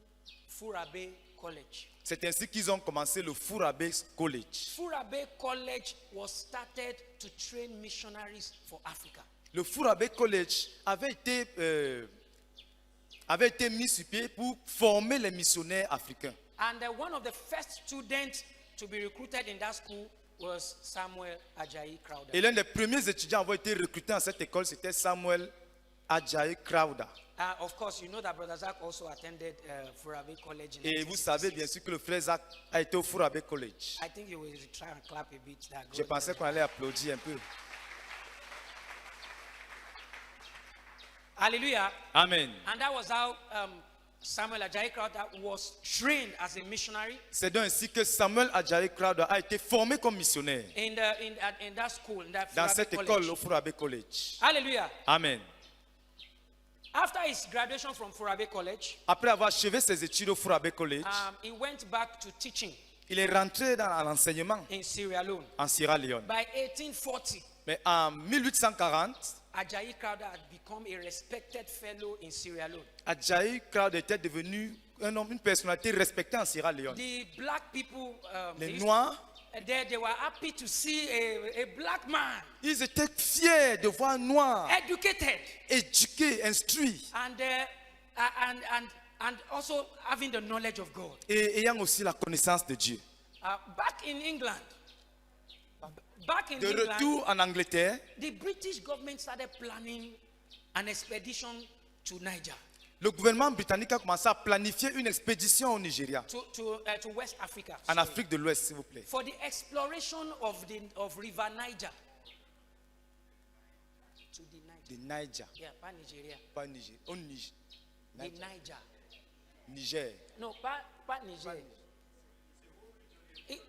Furabe College. C'est ainsi qu'ils ont commencé le Furabe College. Furabe College was started to train missionaries for Africa. Le Furabe College avait été mis sur pied pour former les missionnaires africains. And one of the first students to be recruited in that school was Samuel Ajayi Crowder. Et l'un des premiers étudiants à avoir été recruté dans cette école, c'était Samuel Ajayi Crowder. Of course, you know that Brother Zach also attended Furabe College. In Et vous 1966. savez bien sûr que le frère Zach a été au Furabe College. I think you will try and clap a bit. That Je goes pensais well. qu'on allait applaudir un peu. Hallelujah. Amen. And that was how Samuel Ajayi Crowder was trained as a missionary C'est donc ainsi que Samuel Ajayi Crowder a été formé comme missionnaire in that school, in that dans Furabe cette College. école au Furabe College. Hallelujah. Amen. After his graduation from Furabe College, Après avoir achevé ses études au Furabe College, he went back to teaching il est rentré dans l'enseignement in Sierra Leone. en Sierra Leone. By 1840, Mais en 1840, Ajayi Crowder had become a respected fellow in Sierra Leone. Ajayi Crowder était devenu un homme, une personnalité respectée en Sierra Leone. The black people, they Les used to- Noirs, they were happy to see a black man, ils étaient fiers de voir un Noir educated, éduqué, instruit and also having the knowledge of God. et ayant aussi la connaissance de Dieu. Back in England, De retour en Angleterre, the British government started planning an expedition to Niger, le gouvernement britannique a commencé à planifier une expédition au Nigeria, to West Africa, en Afrique de l'Ouest, s'il vous plaît, for the exploration of River Niger. To the Niger. de Niger, Yeah, pas Nigeria. pas Niger, au Niger, The Niger. Niger. No, pas Niger. It-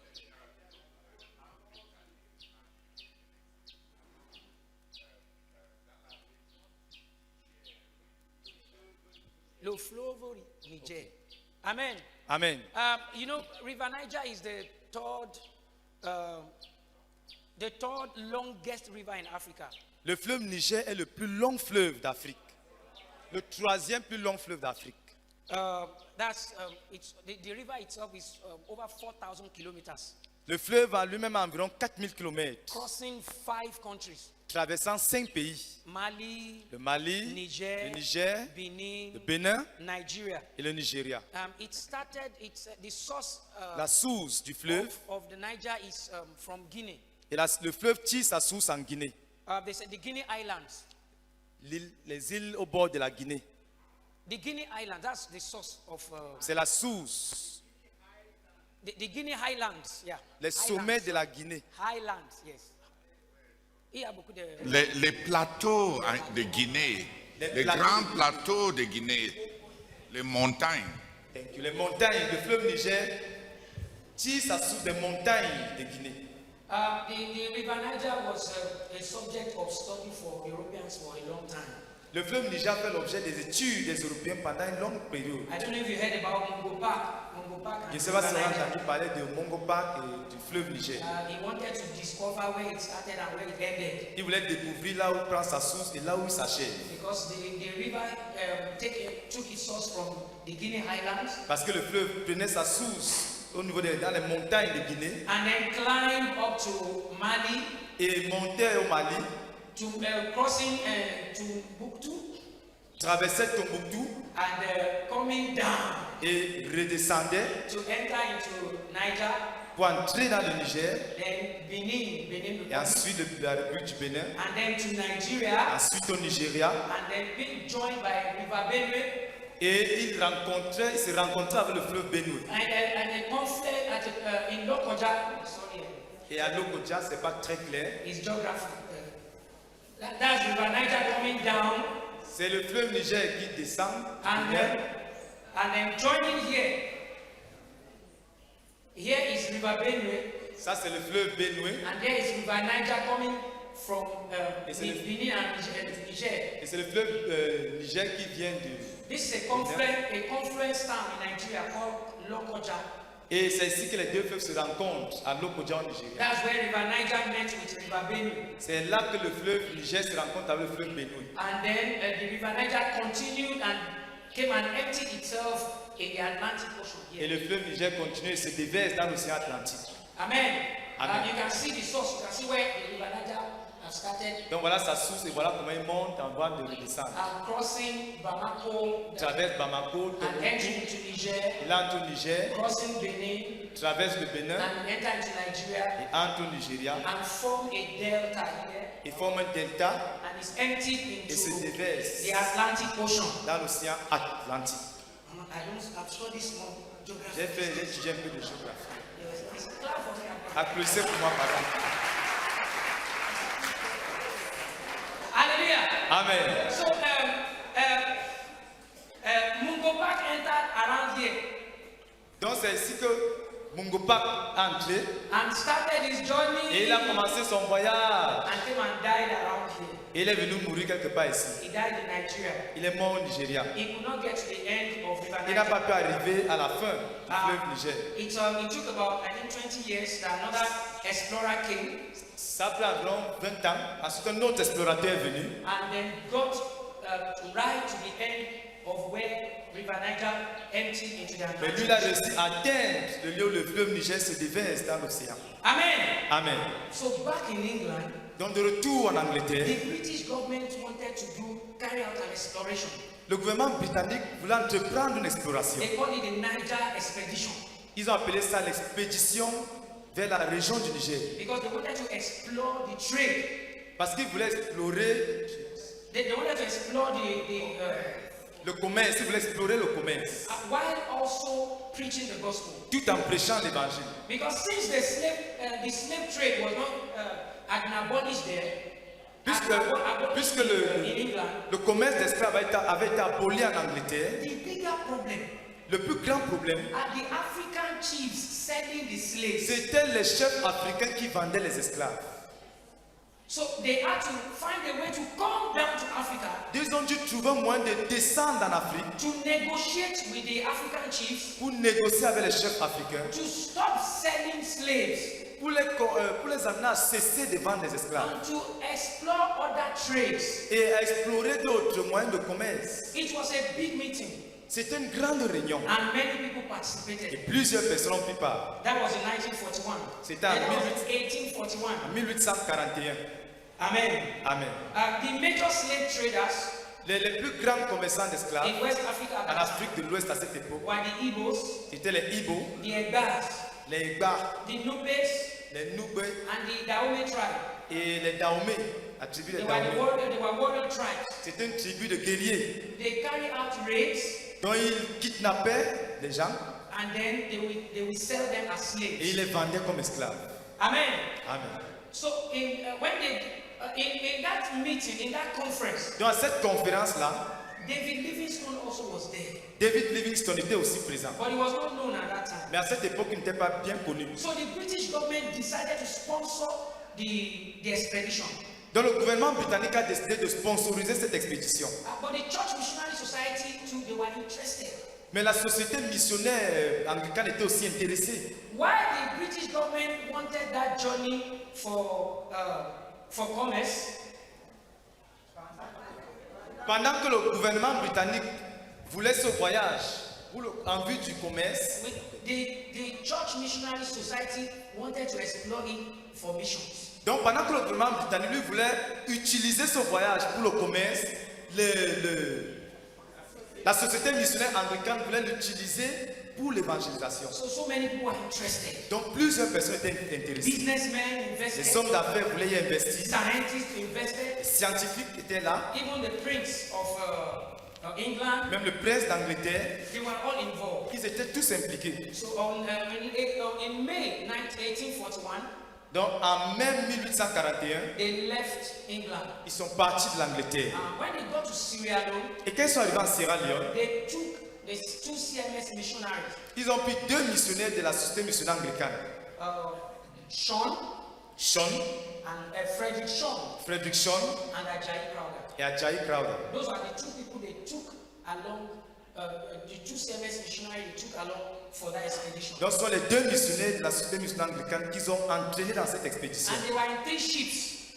Lo Flovo Niger. Amen. Amen. You know, River Niger is the third longest river in Africa. Le fleuve Niger est le plus long fleuve d'Afrique. Le troisième plus long fleuve d'Afrique. The river itself is over 4,000 kilometers. Le fleuve a lui-même environ 4000 km, crossing 5 countries: traversant 5 pays. Mali, Le Mali, Niger, le Niger, Benin, le Bénin Nigeria. et le Nigeria. It started, the source La source du fleuve, of the Niger is from Guinea. et le fleuve tire sa source en Guinée. They said the Guinea Islands. Les îles au bord de la Guinée. The Guinea Islands, that's the source of C'est la source. the Guinea Highlands. Yeah. Les sommets de la Guinée. Highlands, yes. Il y a beaucoup de... Les plateaux hein, de Guinée, les plateaux. grands plateaux de Guinée, les montagnes. Thank you. Les montagnes, le fleuve Niger tire sa source des montagnes de Guinée. The River Niger was a subject of study for Europeans for a long time. Le fleuve Niger fait l'objet des études des Européens pendant une longue période. I don't know if you heard about Mungo Park. Mungo Park Je and ne sais pas si River on a Niger. entendu parler de Mongo Park et du fleuve Niger. He wanted to discover where it started and where it ended. Il voulait découvrir là où il prend sa source et là où il s'achève. Because the river took its source from the Guinea Highlands Parce que le fleuve prenait sa source au niveau dans les montagnes de Guinée and then climbed up to Mali, et montait au Mali, to crossing Timbuktu traversait Tombouctou and coming down et redescendait to enter into Niger, pour entrer dans le Niger then Benin et Republic, ensuite la République du Bénin, and then to Nigeria, ensuite au Nigeria. and then being joined by River Benue, Et il se rencontrait avec le fleuve Benue. and the conflict in Lokoja. Sorry, Et à Lokoja, ce n'est pas très clair. it's geography. That's River Niger coming down. C'est le fleuve Niger qui descend. And then joining here. Here is River Benue, Ça, c'est le fleuve Benue. and there is River Niger coming from Yes, it is. Benin and Niger. Et c'est le fleuve Niger qui vient de... This is a confluence town in Nigeria called Lokoja. Et c'est ici que les deux fleuves se rencontrent, à Lokoja au Nigeria. That's where River Niger met with River Benue. C'est là que le fleuve Niger se rencontre avec le fleuve Benue. And then the River Niger continued and came and emptied itself in the Atlantic Ocean Et here. le fleuve Niger continue et se déverse dans l'océan Atlantique. Amen. Amen. You can see the source. You can see where the River Niger has started. Donc voilà sa source et voilà comment il monte en voie de redescendre. Crossing Bamako, Il traverse Bamako, and entering into Niger, il entre au Niger, crossing Benin, traverse le Bénin and enter into Nigeria, et entre au Nigeria. and form a delta here, Il forme un delta and is emptied et se into déverse the Atlantic Ocean. dans l'océan Atlantique. I've studied small geography. J'ai étudié un peu de géographie. Yes, it's clap for me. Applaudissez pour moi, par exemple. Hallelujah. Amen. So, Mungo Park entered around here Donc c'est ici que Mungo Park a entré and started his et journey il a commencé son voyage. and came and died around here. Et il est venu mourir quelque part ici. He died in Nigeria. Il est mort au Nigeria. He could not get to the end of River Il n'a Niger. pas pu arriver à la fin du fleuve Niger. It took about, I think, 20 years that another explorer came Ça a pris environ 20 ans. Ensuite, un autre explorateur est venu and then got right to the end of where River Niger emptied into the mais lui, il a Atlantic. réussi à atteindre le lieu où le fleuve Niger se déverse dans l'océan. Amen. Amen. So back in England, Donc, de retour en Angleterre, the British government wanted to carry out an exploration. le gouvernement britannique voulait entreprendre une exploration. They call it the Niger Expedition Ils ont appelé ça l'expédition vers la région du Niger. because they wanted to explore the trade. Parce qu'ils voulaient explorer They wanted to explore le commerce, ils voulaient explorer le commerce, while also preaching the gospel. tout en prêchant l'évangile. Because since the slave trade was not had been abolished there, Puisque in England, le commerce d'esclaves avait été aboli en Angleterre, the bigger problem le plus grand problème, are the African chiefs selling the slaves. c'était les chefs africains qui vendaient les esclaves. So they had to find a way to come down to Africa Ils ont dû trouver un moyen de descendre en Afrique to negotiate with the African chiefs pour négocier avec les chefs africains, to stop selling slaves pour les amener à cesser de vendre les esclaves and to explore other trades. et à explorer d'autres moyens de commerce. It was a big meeting. C'était une grande réunion and many people et participated. plusieurs personnes ont pris part. That was in 1941. C'était en Then that was in 1841. En 1841. Amen. Amen. The major slave traders Les plus grands commerçants d'esclaves in West Africa at en that time Afrique de l'Ouest à cette époque, were the Igbos, c'était les Ibo, the Egbas, les Igba, the Nubes, les Nube and the Dahomey tribe. et les Dahomey, la tribu des They were Dahomey. warrior tribes. C'était une tribu de guerriers They carry out raids dont ils kidnappaient les gens and then they will sell them as et slaves. ils les vendaient comme esclaves. Amen. Amen. So when they in that meeting, in that conference, Donc à cette conférence-là, David Livingstone also was there, David Livingstone était aussi présent. but he was not known at that time. Mais à cette époque, il n'était pas bien connu. So the British government decided to sponsor the expedition. Donc le gouvernement britannique a décidé de sponsoriser cette expédition. But the Church Missionary Society too, they were interested. Mais la société missionnaire anglicane était aussi intéressée. Why the British government wanted that journey for commerce? Pendant que le gouvernement britannique voulait ce voyage en vue du commerce, The Church Missionary Society wanted to explore it for missions. donc pendant que le gouvernement britannique lui voulait utiliser ce voyage pour le commerce, la société missionnaire anglicane voulait l'utiliser pour l'évangélisation. So many people were interested. Donc plusieurs personnes étaient intéressées. Businessmen Les invested, hommes d'affaires voulaient y investir. scientists invested, Les scientifiques étaient là. even the Prince of England, Même le prince d'Angleterre, they were all involved. ils étaient tous impliqués. So in May 1841, Donc en mai 1841, they left England. ils sont partis de l'Angleterre. When they got to Sierra Leone, Et quand ils sont arrivés en Sierra Leone, they took the two CMS missionaries, ils ont pris deux missionnaires de la société missionnaire anglicane. Sean Sean, and Frederick Sean Frederick Sean and Ajayi Crowder. et Ajayi Crowder. Those are the two people they took along, the two CMS missionaries they took along for that expedition. Donc ce sont les deux missionnaires de la société missionnaire anglicane qu'ils ont entraînés dans cette expédition. And they were in 3 ships.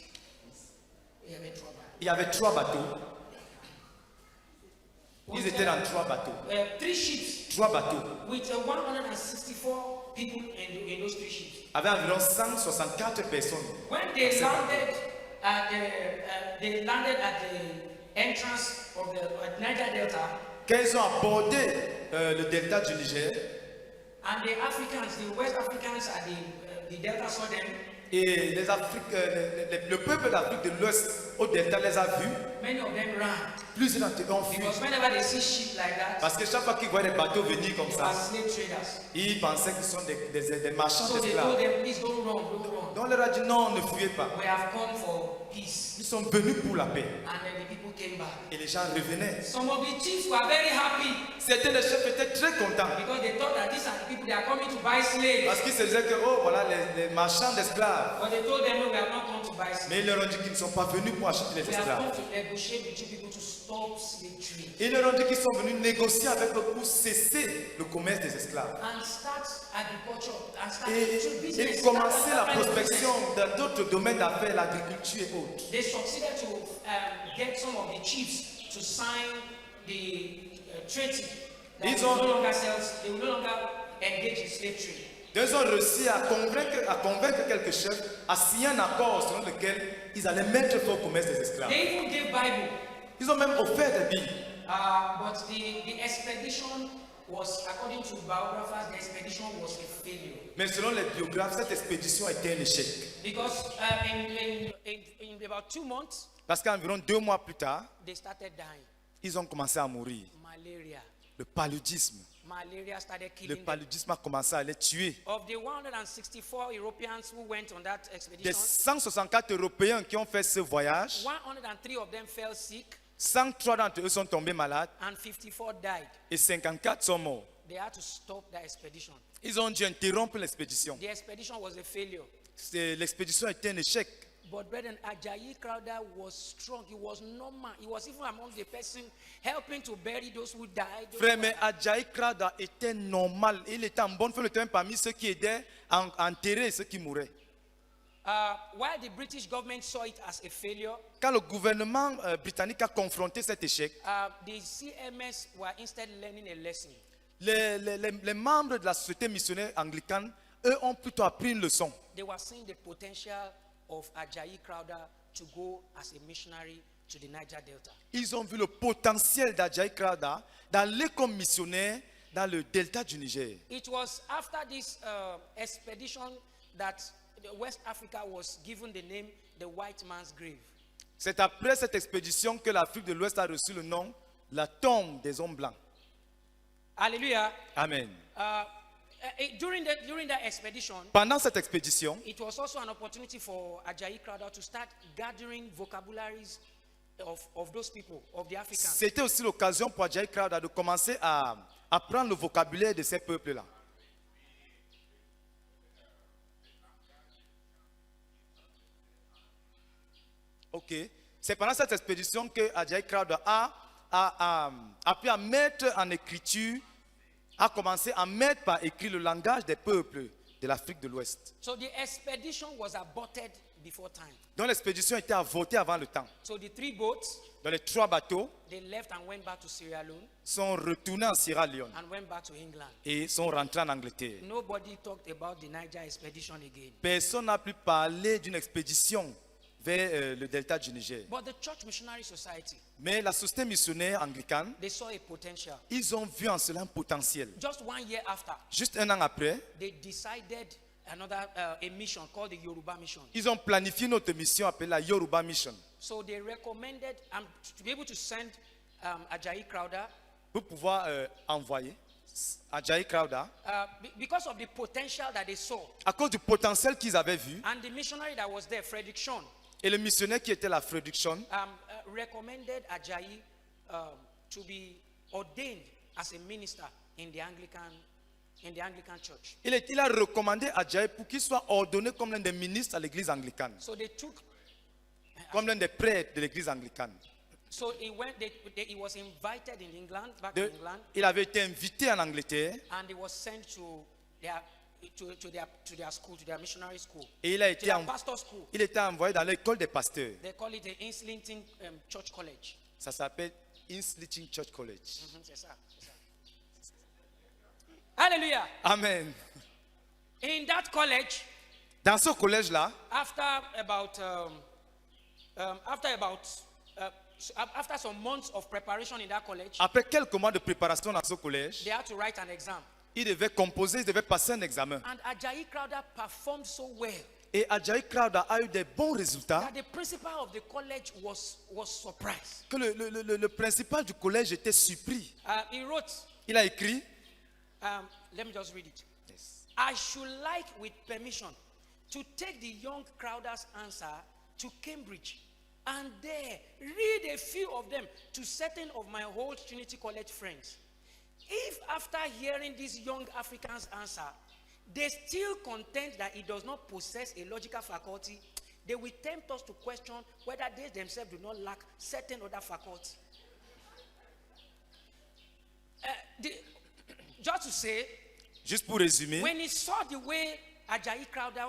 We have a trouble. Il y avait 3 bateaux. Ils étaient dans 3 bateaux. 3 ships 3 bateaux. with 164 people in those 3 ships. Avec environ 164 personnes. When they landed at the entrance of the Niger Delta, Quand ils ont abordé le delta du Niger, and the Africans, the West Africans at the Delta saw them, et le peuple d'Afrique de l'Ouest au delta les a vus, many of them ran. plusieurs d'entre eux ont fui. Because whenever they see ships like that, Parce que chaque fois qu'ils voient des bateaux venir comme they ça, are slave traders. ils pensaient qu'ils sont des marchands So they told d'esclaves. them, please don't run, don't run. Donc on leur a dit non, ne fuyez pas. We have come for peace. Ils sont venus pour la paix. And then the people came back. Et les gens revenaient. Some of the chiefs were very happy Certains des chefs étaient très contents. because they thought that these are the people they are coming to buy slaves. Parce qu'ils se disaient que, oh voilà, les marchands d'esclaves. But they told them, no, we have not come to buy slaves. Mais ils leur ont dit qu'ils ne sont pas venus pour acheter les We have come esclaves. to negotiate with you people to stop slave trade Ils leur ont dit qu'ils sont venus négocier avec eux pour cesser le commerce des esclaves. and start agriculture and start Et business. commencer la Start kind of prospection business. dans d'autres domaines d'affaires, l'agriculture et autres. They succeeded to get some of the chiefs to sign the treaty that Ils they will ont- no longer they will no longer engage in slave trade. Donc, ils ont réussi à convaincre quelques chefs à signer un accord selon lequel ils allaient mettre fin au commerce des esclaves. They even gave Bible, Ils ont même offert des billes. but the expedition was, according to biographers, the expedition was a failure Mais selon les biographes, cette expédition a été un échec. because in about 2 months Parce qu'environ 2 mois plus tard, they started dying. ils ont commencé à mourir. Malaria started Le killing them. paludisme a commencé à les tuer. Of the 164 Europeans who went on that Des expedition, 164 Européens qui ont fait ce voyage, 103 of them fell sick 103 d'entre eux sont tombés malades and 54 died. et 54 sont morts. They had to stop that expedition. Ils ont dû interrompre l'expédition. The expedition was a failure. L'expédition a été un échec. But brethren, Ajayi Crowder was strong. He was normal. He was even among the person helping to bury those who died. Those Frère, who mais were- Ajayi Crowder était normal. Il était en bonne forme, il était même parmi ceux qui aidaient à enterrer ceux qui mouraient. While the British government saw it as a failure, Quand le gouvernement britannique a confronté cet échec, the CMS were instead learning a lesson. les membres de la société missionnaire anglicane, eux, ont plutôt appris une leçon. They were seeing the potential of Ajayi Crowther to go as a missionary to the Niger Delta. Ils ont vu le potentiel d'Ajayi Crowther d'aller comme missionnaire dans le delta du Niger. It was after this expedition that the West Africa was given the name the white man's grave. C'est après cette expédition que l'Afrique de l'Ouest a reçu le nom la tombe des hommes blancs. Hallelujah. Amen. During that expedition, Pendant cette expédition, it was also an opportunity for Ajayi Crowther to start gathering vocabularies of those people, of the Africans. c'était aussi l'occasion pour Ajayi Crowther de commencer à apprendre le vocabulaire de ces peuples-là. Ok. C'est pendant cette expédition que Ajayi Crowther a pu à mettre en écriture, a commencé à mettre par écrit le langage des peuples de l'Afrique de l'Ouest. So the expedition was aborted before time. Donc l'expédition était avortée avant le temps. So the 3 boats, Donc les 3 bateaux they left and went back to Sierra Leone sont retournés en Sierra Leone and went back to England. et sont rentrés en Angleterre. Nobody talked about the Niger expedition again. Personne n'a plus parlé d'une expédition vers le delta du Niger. But the Church Missionary Society, Mais la société missionnaire anglicane, they saw a potential. ils ont vu en cela un potentiel. Just 1 year after, Juste un an après, they decided another a mission called the Yoruba Mission. ils ont planifié notre mission appelée la Yoruba Mission So they recommended to be able to send Ajayi Crowther pour pouvoir envoyer Ajayi Crowther because of the potential that they saw. à cause du potentiel qu'ils avaient vu. And the missionary that was there, Frederick Shawn, Et le missionnaire qui était là, Frederick Shawn, recommended Ajayi to be ordained as a minister in the Anglican Church. il a recommandé Ajayi pour qu'il soit ordonné comme l'un des ministres à l'église anglicane, So they took, comme l'un des prêtres de l'église anglicane. so he went. He was invited in England, back De- in England, il avait été invité en Angleterre and he was sent to their school, to their missionary school, et il a to été, their pastor school. il était envoyé dans l'école des pasteurs. They call it the Islington Church College. Ça s'appelle Islington Church College. C'est ça, c'est ça. Hallelujah. Amen. In that college, Dans ce collège-là, after some months of preparation in that college, après quelques mois de préparation dans ce collège, they had to write an exam. il devait composer, il devait passer un examen. And Ajayi Crowther performed so well Et Ajayi Crowther a eu des bons résultats that the principal of the college was surprised. que le principal du collège était surpris. He wrote, Il a écrit, let me just read it. I should like, with permission, to take the young Crowther's answer to Cambridge and there read a few of them to certain of my old Trinity College friends. If after hearing this young African's answer, they still contend that he does not possess a logical faculty, they will tempt us to question whether they themselves do not lack certain other faculty. Just to say, juste pour résumer, when he saw the way Ajayi Crowther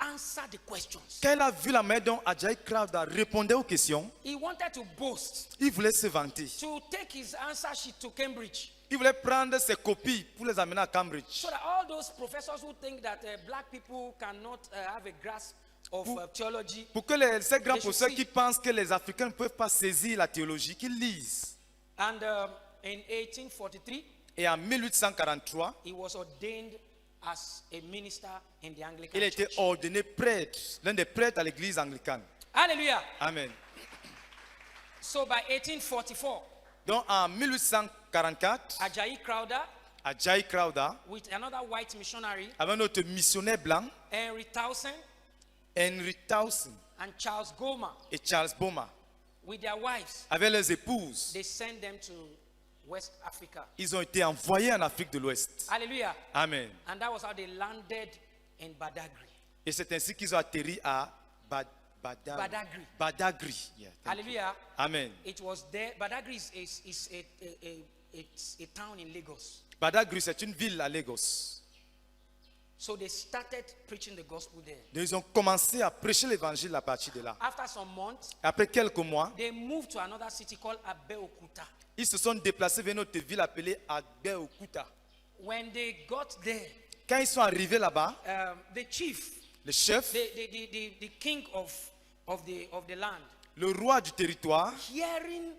answered the questions, quand il a vu la manière dont Ajayi Crowther répondait aux questions, he wanted to boast, il voulait se vanter. to take his answer sheet to Cambridge, Il voulait prendre ses copies pour les amener à Cambridge. so that all those professors who think that black people cannot have a grasp of theology, Pour que ces grands They should professeurs see. qui pensent que les Africains ne peuvent pas saisir la théologie, qu'ils lisent. and in 1843, Et en 1843, he was ordained as a minister in the Anglican il a été Church. ordonné prêtre, l'un des prêtres à l'église anglicane. Hallelujah. Amen. So by 1844, Donc en 1844, Ajayi Crowther, Ajayi Crowther, with another white missionary, avec notre missionnaire blanc, Henry Towson, Henry Towson and Charles Goma, et Charles Boma, with their wives, avec leurs épouses, they sent them to West Africa. ils ont été envoyés en Afrique de l'Ouest. Hallelujah. Amen. And that was how they landed in Badagry. Et c'est ainsi qu'ils ont atterri à Badagry. Badagry. Yeah, thank you. Hallelujah. Amen. It was there. Badagry is a town in Lagos. Badagry, c'est une ville à Lagos. So they started preaching the gospel there. Donc, ils ont commencé à prêcher l'évangile à partir de là. After some months, Après quelques mois, they moved to another city called Abeokuta. ils se sont déplacés vers une autre ville appelée Abeokuta. When they got there, Quand ils sont arrivés là-bas, the chief, le chef, the king of the land, le roi du territoire, hearing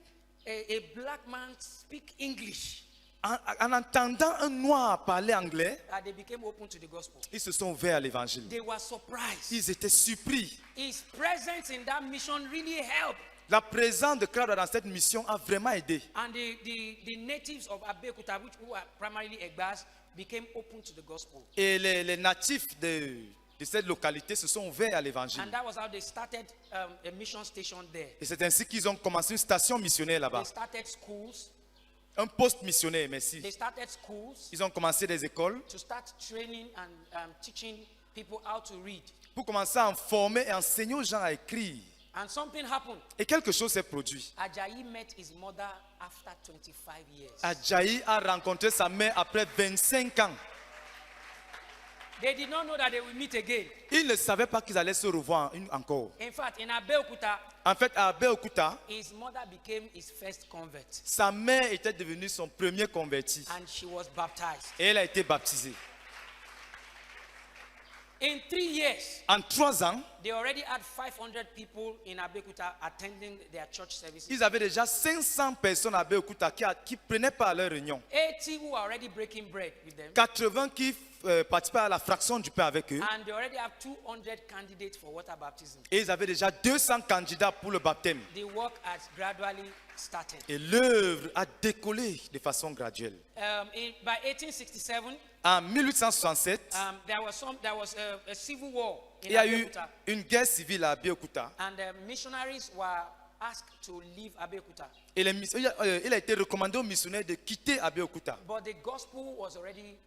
a black man speak English, en entendant un noir parler anglais, they became open to the gospel. ils se sont ouverts à l'évangile. They were surprised. Ils étaient surpris. His presence in that mission really helped. La présence de Crowder dans cette mission a vraiment aidé. And the natives of Abeokuta, who are primarily Egbas, became open to the gospel. Et les natifs de cette localité se sont ouverts à l'évangile. And that was how they started a mission station there. Et c'est ainsi qu'ils ont commencé une station missionnaire là-bas. They started schools. Un poste missionnaire, merci. They started schools Ils ont commencé des écoles to start training and teaching people how to read. pour commencer à former et enseigner aux gens à écrire. And something happened. Et quelque chose s'est produit. Ajayi met his mother after 25 years. Ajayi a rencontré sa mère après 25 ans. They did not know that they will meet again. Ils ne savaient pas qu'ils allaient se revoir encore. In fact, in Abeokuta, En fait, à Abeokuta, his mother became his first convert. sa mère était devenue son premier converti. And she was baptized. Et elle a été baptisée. In 3 years, En 3 ans, they already had 500 people in Abeokuta attending their church services. ils avaient déjà 500 personnes à Abeokuta qui prenaient part à leur réunion. 80 who are already breaking bread with them. 80 qui participaient à la fraction du pain avec eux. And they already have 200 candidates for water baptism. Et ils avaient déjà 200 candidats pour le baptême. The work has gradually started. Et l'œuvre a décollé de façon graduelle. By 1867, En 1867, there was a civil war in il y a eu Abeokuta, une guerre civile à Abeokuta. and missionaries were asked to leave Abeokuta. Et il a été recommandé aux missionnaires de quitter Abeokuta. But the gospel was already,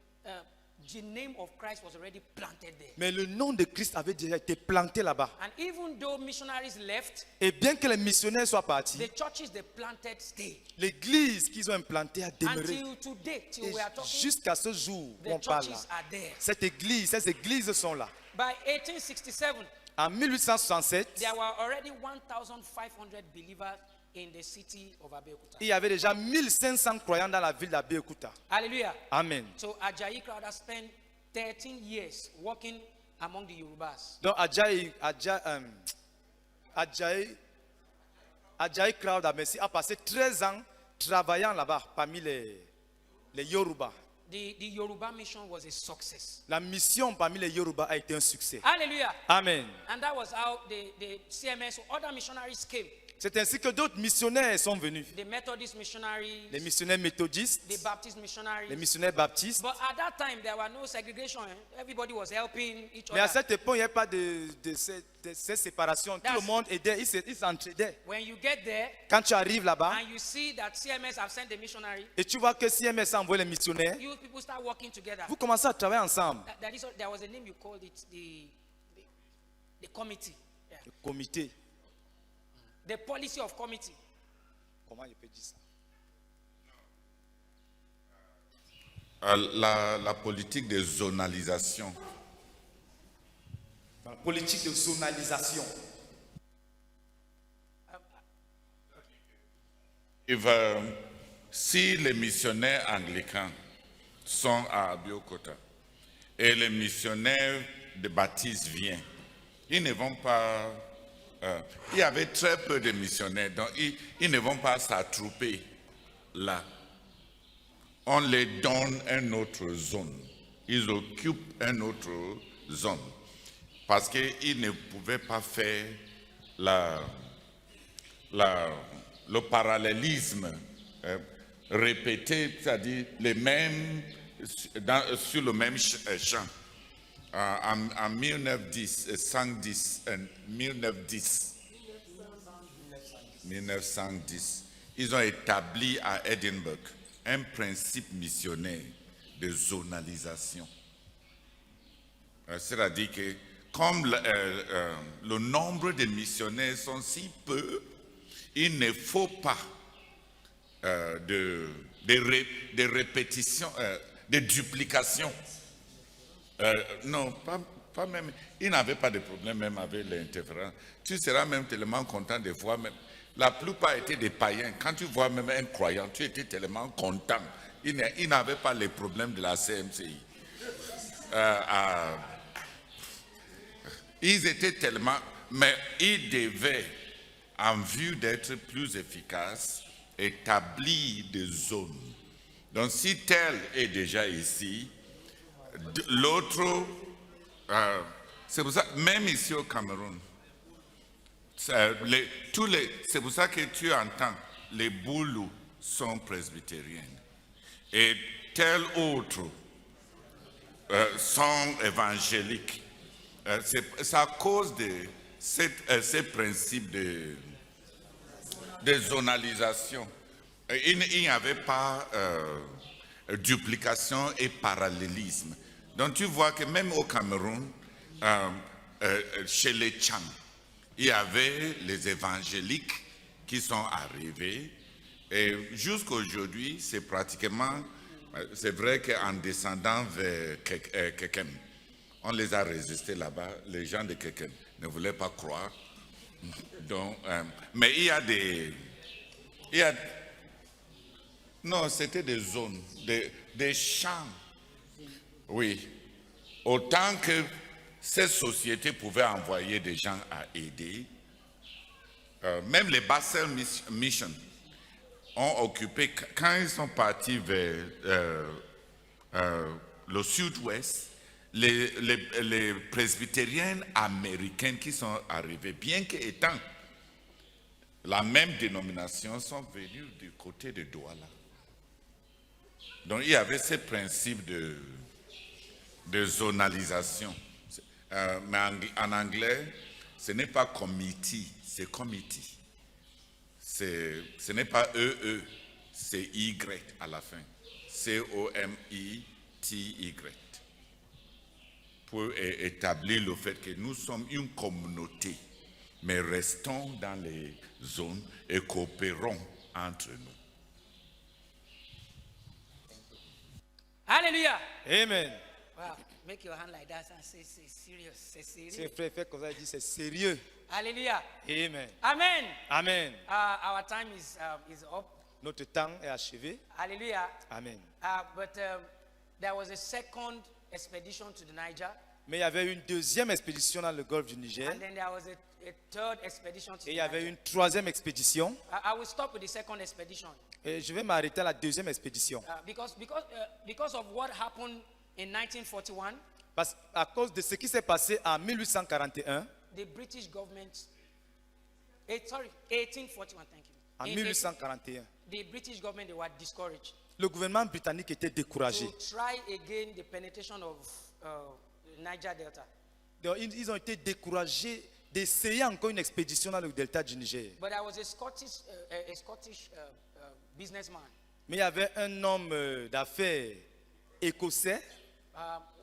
the name of Christ was already planted there. Mais le nom de Christ avait déjà été planté là-bas. And even though missionaries left, Et bien que les missionnaires soient partis, the churches they planted stayed. l'église qu'ils ont implantée a demeuré. Until today, till Et we are talking, jusqu'à ce jour où the on parle là, churches are there. ces églises sont là. By 1867, En 1867, there were already 1,500 believers in the city of Abeokuta. il y avait déjà 1500 croyants dans la ville d'Abeokuta. Hallelujah. Amen. So Ajayi Crowder spent 13 years working among the Yorubas. Donc Ajayi Crowder, merci, a passé 13 ans travaillant là-bas parmi les Yoruba. The Yoruba mission was a success. La mission parmi les Yoruba a été un succès. Hallelujah. Amen. And that was how the CMS, other missionaries came. C'est ainsi que d'autres missionnaires sont venus. The Methodist missionaries, Les missionnaires méthodistes, the Baptist missionaries. les missionnaires baptistes. But at that time, there were no segregation. Everybody was helping each Mais à other. cette époque, il n'y avait pas de cette séparation. Tout le monde aidait, ils s'entraidaient. When you get there Quand tu arrives là-bas and you see that CMS have sent the missionary, et tu vois que CMS a envoyé les missionnaires, you people start working together. vous commencez à travailler ensemble. There was a name you called it, the committee. Yeah. Le comité. The policy of committee. Comment je peux dire ça? La politique de zonalisation. Dans la politique de zonalisation. Si les missionnaires anglicains sont à Abeokuta et les missionnaires de baptistes viennent, ils ne vont pas... il y avait très peu de missionnaires, donc ils ne vont pas s'attrouper là. On les donne une autre zone. Ils occupent une autre zone. Parce qu'ils ne pouvaient pas faire le parallélisme répété, c'est-à-dire les mêmes, sur le même champ. En 1910, 1910, ils ont établi à Edinburgh un principe missionnaire de zonalisation. C'est-à-dire que comme le nombre de missionnaires sont si peu, il ne faut pas de répétition, de duplication. Non, pas même. Il n'avait pas de problème même avec l'interférence. Tu seras même tellement content de voir même. La plupart étaient des païens. Quand tu vois même un croyant, tu étais tellement content. Il n'avait pas les problèmes de la CMCI. Ils étaient tellement... Mais ils devaient, en vue d'être plus efficaces, établir des zones. Donc si tel est déjà ici, l'autre... c'est pour ça, même ici au Cameroun, c'est pour ça que tu entends, les Boulous sont presbytériennes. Et tel autre sont évangéliques. C'est à cause de ces principes de zonalisation. Il n'y avait pas duplication et parallélisme. Donc tu vois que même au Cameroun, chez les Tchang, il y avait les évangéliques qui sont arrivés. Et jusqu'à aujourd'hui, c'est pratiquement, c'est vrai qu'en descendant vers Kekem, on les a résistés là-bas. Les gens de Kekem ne voulaient pas croire. Donc, mais il y a des... non, c'était des zones, des champs. Oui. Autant que ces sociétés pouvaient envoyer des gens à aider, même les Basel Mission ont occupé, quand ils sont partis vers le sud-ouest, les presbytériennes américaines qui sont arrivées, bien qu'étant la même dénomination, sont venus du côté de Douala. Donc il y avait ces principes de zonalisation. Mais en anglais, ce n'est pas committee, c'est committee. Ce n'est pas EE, c'est Y à la fin. C-O-M-I-T-Y. Pour établir le fait que nous sommes une communauté, mais restons dans les zones et coopérons entre nous. Hallelujah. Amen. Wow. Make your hand like that and say serious. Say Si serious. un frère fait comme ça, il dit c'est sérieux. Hallelujah. Amen. Amen. Amen. Our time is up. Notre temps est achevé. Hallelujah. Amen. But there was a second expedition to the Niger, Mais il y avait une deuxième expédition dans le golfe du Niger. and then there was a third expedition to Et il the y avait Niger. une troisième expédition. I will stop with the second expedition Et je vais m'arrêter à la deuxième expédition. because of what happened in 1941. Parce à cause de ce qui s'est passé en 1841, The British government, 1841, thank you. en In 1841, the British government, they were discouraged le gouvernement britannique était découragé. to try again the penetration of Niger Delta. Donc, ils ont été découragés d'essayer encore une expédition dans le delta du Niger. But there was a Scottish businessman Mais il y avait un homme d'affaires écossais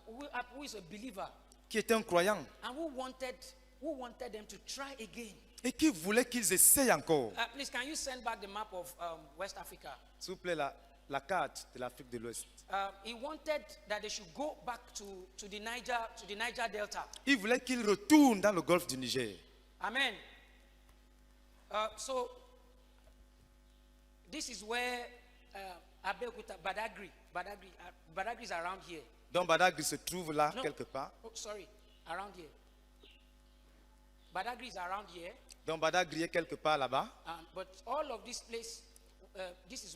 who is a believer qui était un croyant and who wanted them to try again. et qui voulait qu'ils essayent encore. Please, can you send back the map of West Africa? S'il vous plaît, la carte de l'Afrique de l'Ouest. He wanted that they should go back to the Niger Delta. Il voulait qu'ils retournent dans le golfe du Niger. Amen. So this is where Abeokuta, Badagry is around here. Donc Badagry se trouve là No. quelque part. Oh, sorry, around here. Badagry is around here, Donc Badagry est quelque part là-bas. but all of this place, this is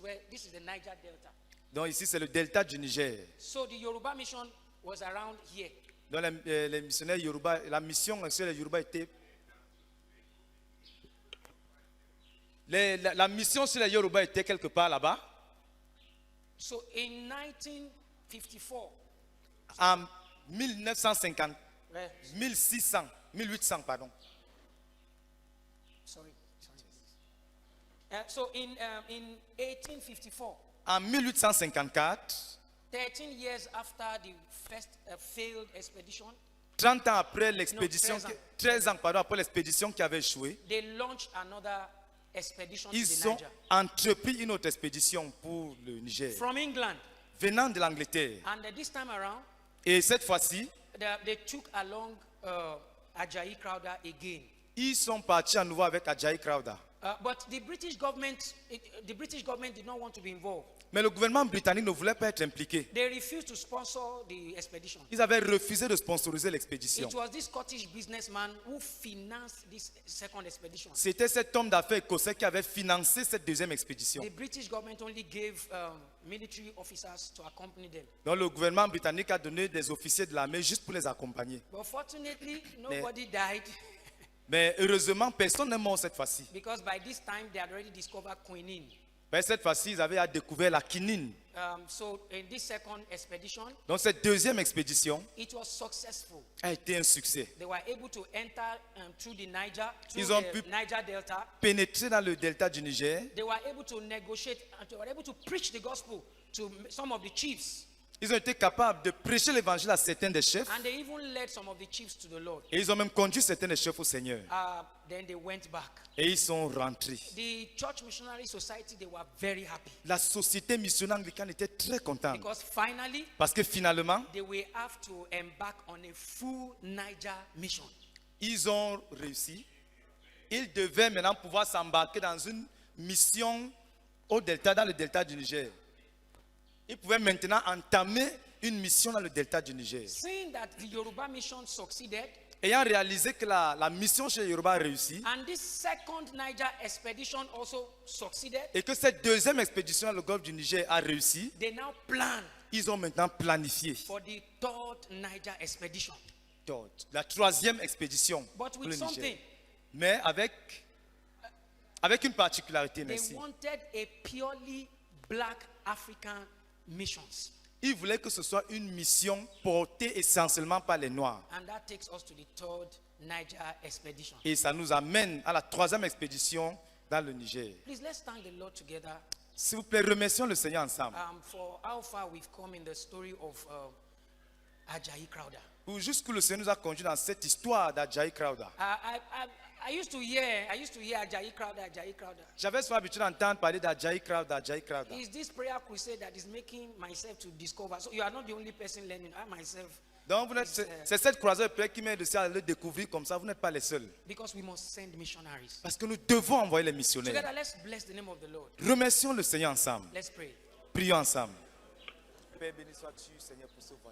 the Niger Delta. Donc ici c'est le delta du Niger. So the Yoruba mission was around here. Donc les missionnaires Yoruba, la mission sur les Yoruba était... La mission sur les Yoruba était quelque part là-bas. So in 1954, En 1950, well, 1800 pardon. sorry. So in 1854, En 1854, 13 years after the first failed expedition, 30 ans après l'expédition, 13 ans. 13 ans pardon, après l'expédition qui avait échoué, they launched another expedition to ils the ont Niger entrepris une autre expédition pour le Niger, from England. venant de l'Angleterre. And this time around, Et cette fois-ci, they took along Ajayi Crowther again. ils sont partis à nouveau avec Ajayi Crowther. But the British government did not want to be involved. Mais le gouvernement britannique ne voulait pas être impliqué. They refused to sponsor the expedition. Ils avaient refusé de sponsoriser l'expédition. It was this Scottish businessman who financed this second expedition. C'était cet homme d'affaires écossais qui avait financé cette deuxième expédition. The British government only gave military officers to accompany them. Donc le gouvernement britannique a donné des officiers de l'armée juste pour les accompagner. But fortunately, nobody died Mais heureusement, personne n'est mort cette fois-ci. because by this time they had already discovered quinine. Mais cette fois-ci, ils avaient découvert la quinine. So in this second expedition, Donc cette deuxième expédition it was successful. a été un succès. They were able to enter through the Niger, Ils through ont the pu- Niger Delta. Pénétrer dans le delta du Niger, They were able to negotiate and they were able to preach the gospel to some of the chiefs. ils ont été capables de prêcher l'évangile à certains des chefs And they even led some of the chiefs to the Lord. et ils ont même conduit certains des chefs au Seigneur. Then they went back. Et ils sont rentrés. The Church Missionary Society, they were very happy La société missionnaire anglicane était très contente because finally parce que finalement, they will have to embark on a full Niger mission. ils ont réussi. Ils devaient maintenant pouvoir s'embarquer dans une mission au delta, dans le delta du Niger. Ils pouvaient maintenant entamer une mission dans le delta du Niger. Seeing that the Yoruba mission succeeded Ayant réalisé que la mission chez Yoruba a réussi and this second Niger expedition also succeeded, et que cette deuxième expédition dans le golfe du Niger a réussi, they now plan ils ont maintenant planifié for the third Niger expedition. la troisième expédition But pour le with Niger. something, Mais avec une particularité, they merci. wanted a purely black African missions. Ils voulaient que ce soit une mission portée essentiellement par les Noirs. And that takes us to the third Niger expedition. Et ça nous amène à la troisième expédition dans le Niger. Please, let's thank the Lord together S'il vous plaît, remercions le Seigneur ensemble. for how far we've come in the story of Ajayi Crowther. Pour jusqu'où le Seigneur nous a conduits dans cette histoire d'Ajayi Crowther. I used to hear Ajayi Crowther. J'avais souvent l'habitude d'entendre parler d'Ajayi Crowther, Ajayi Crowther. It's this prayer crusade that is making myself to discover. So you are not the only person learning. I myself, Donc c'est cette croisade de prière qui m'aide aussi à le découvrir comme ça. Vous n'êtes pas les seuls. because we must send missionaries. Parce que nous devons envoyer les missionnaires. Together, let's bless the name of the Lord. Remercions le Seigneur ensemble. Let's pray. Prions ensemble. Père, béni sois-tu, Seigneur, pour ce voyage.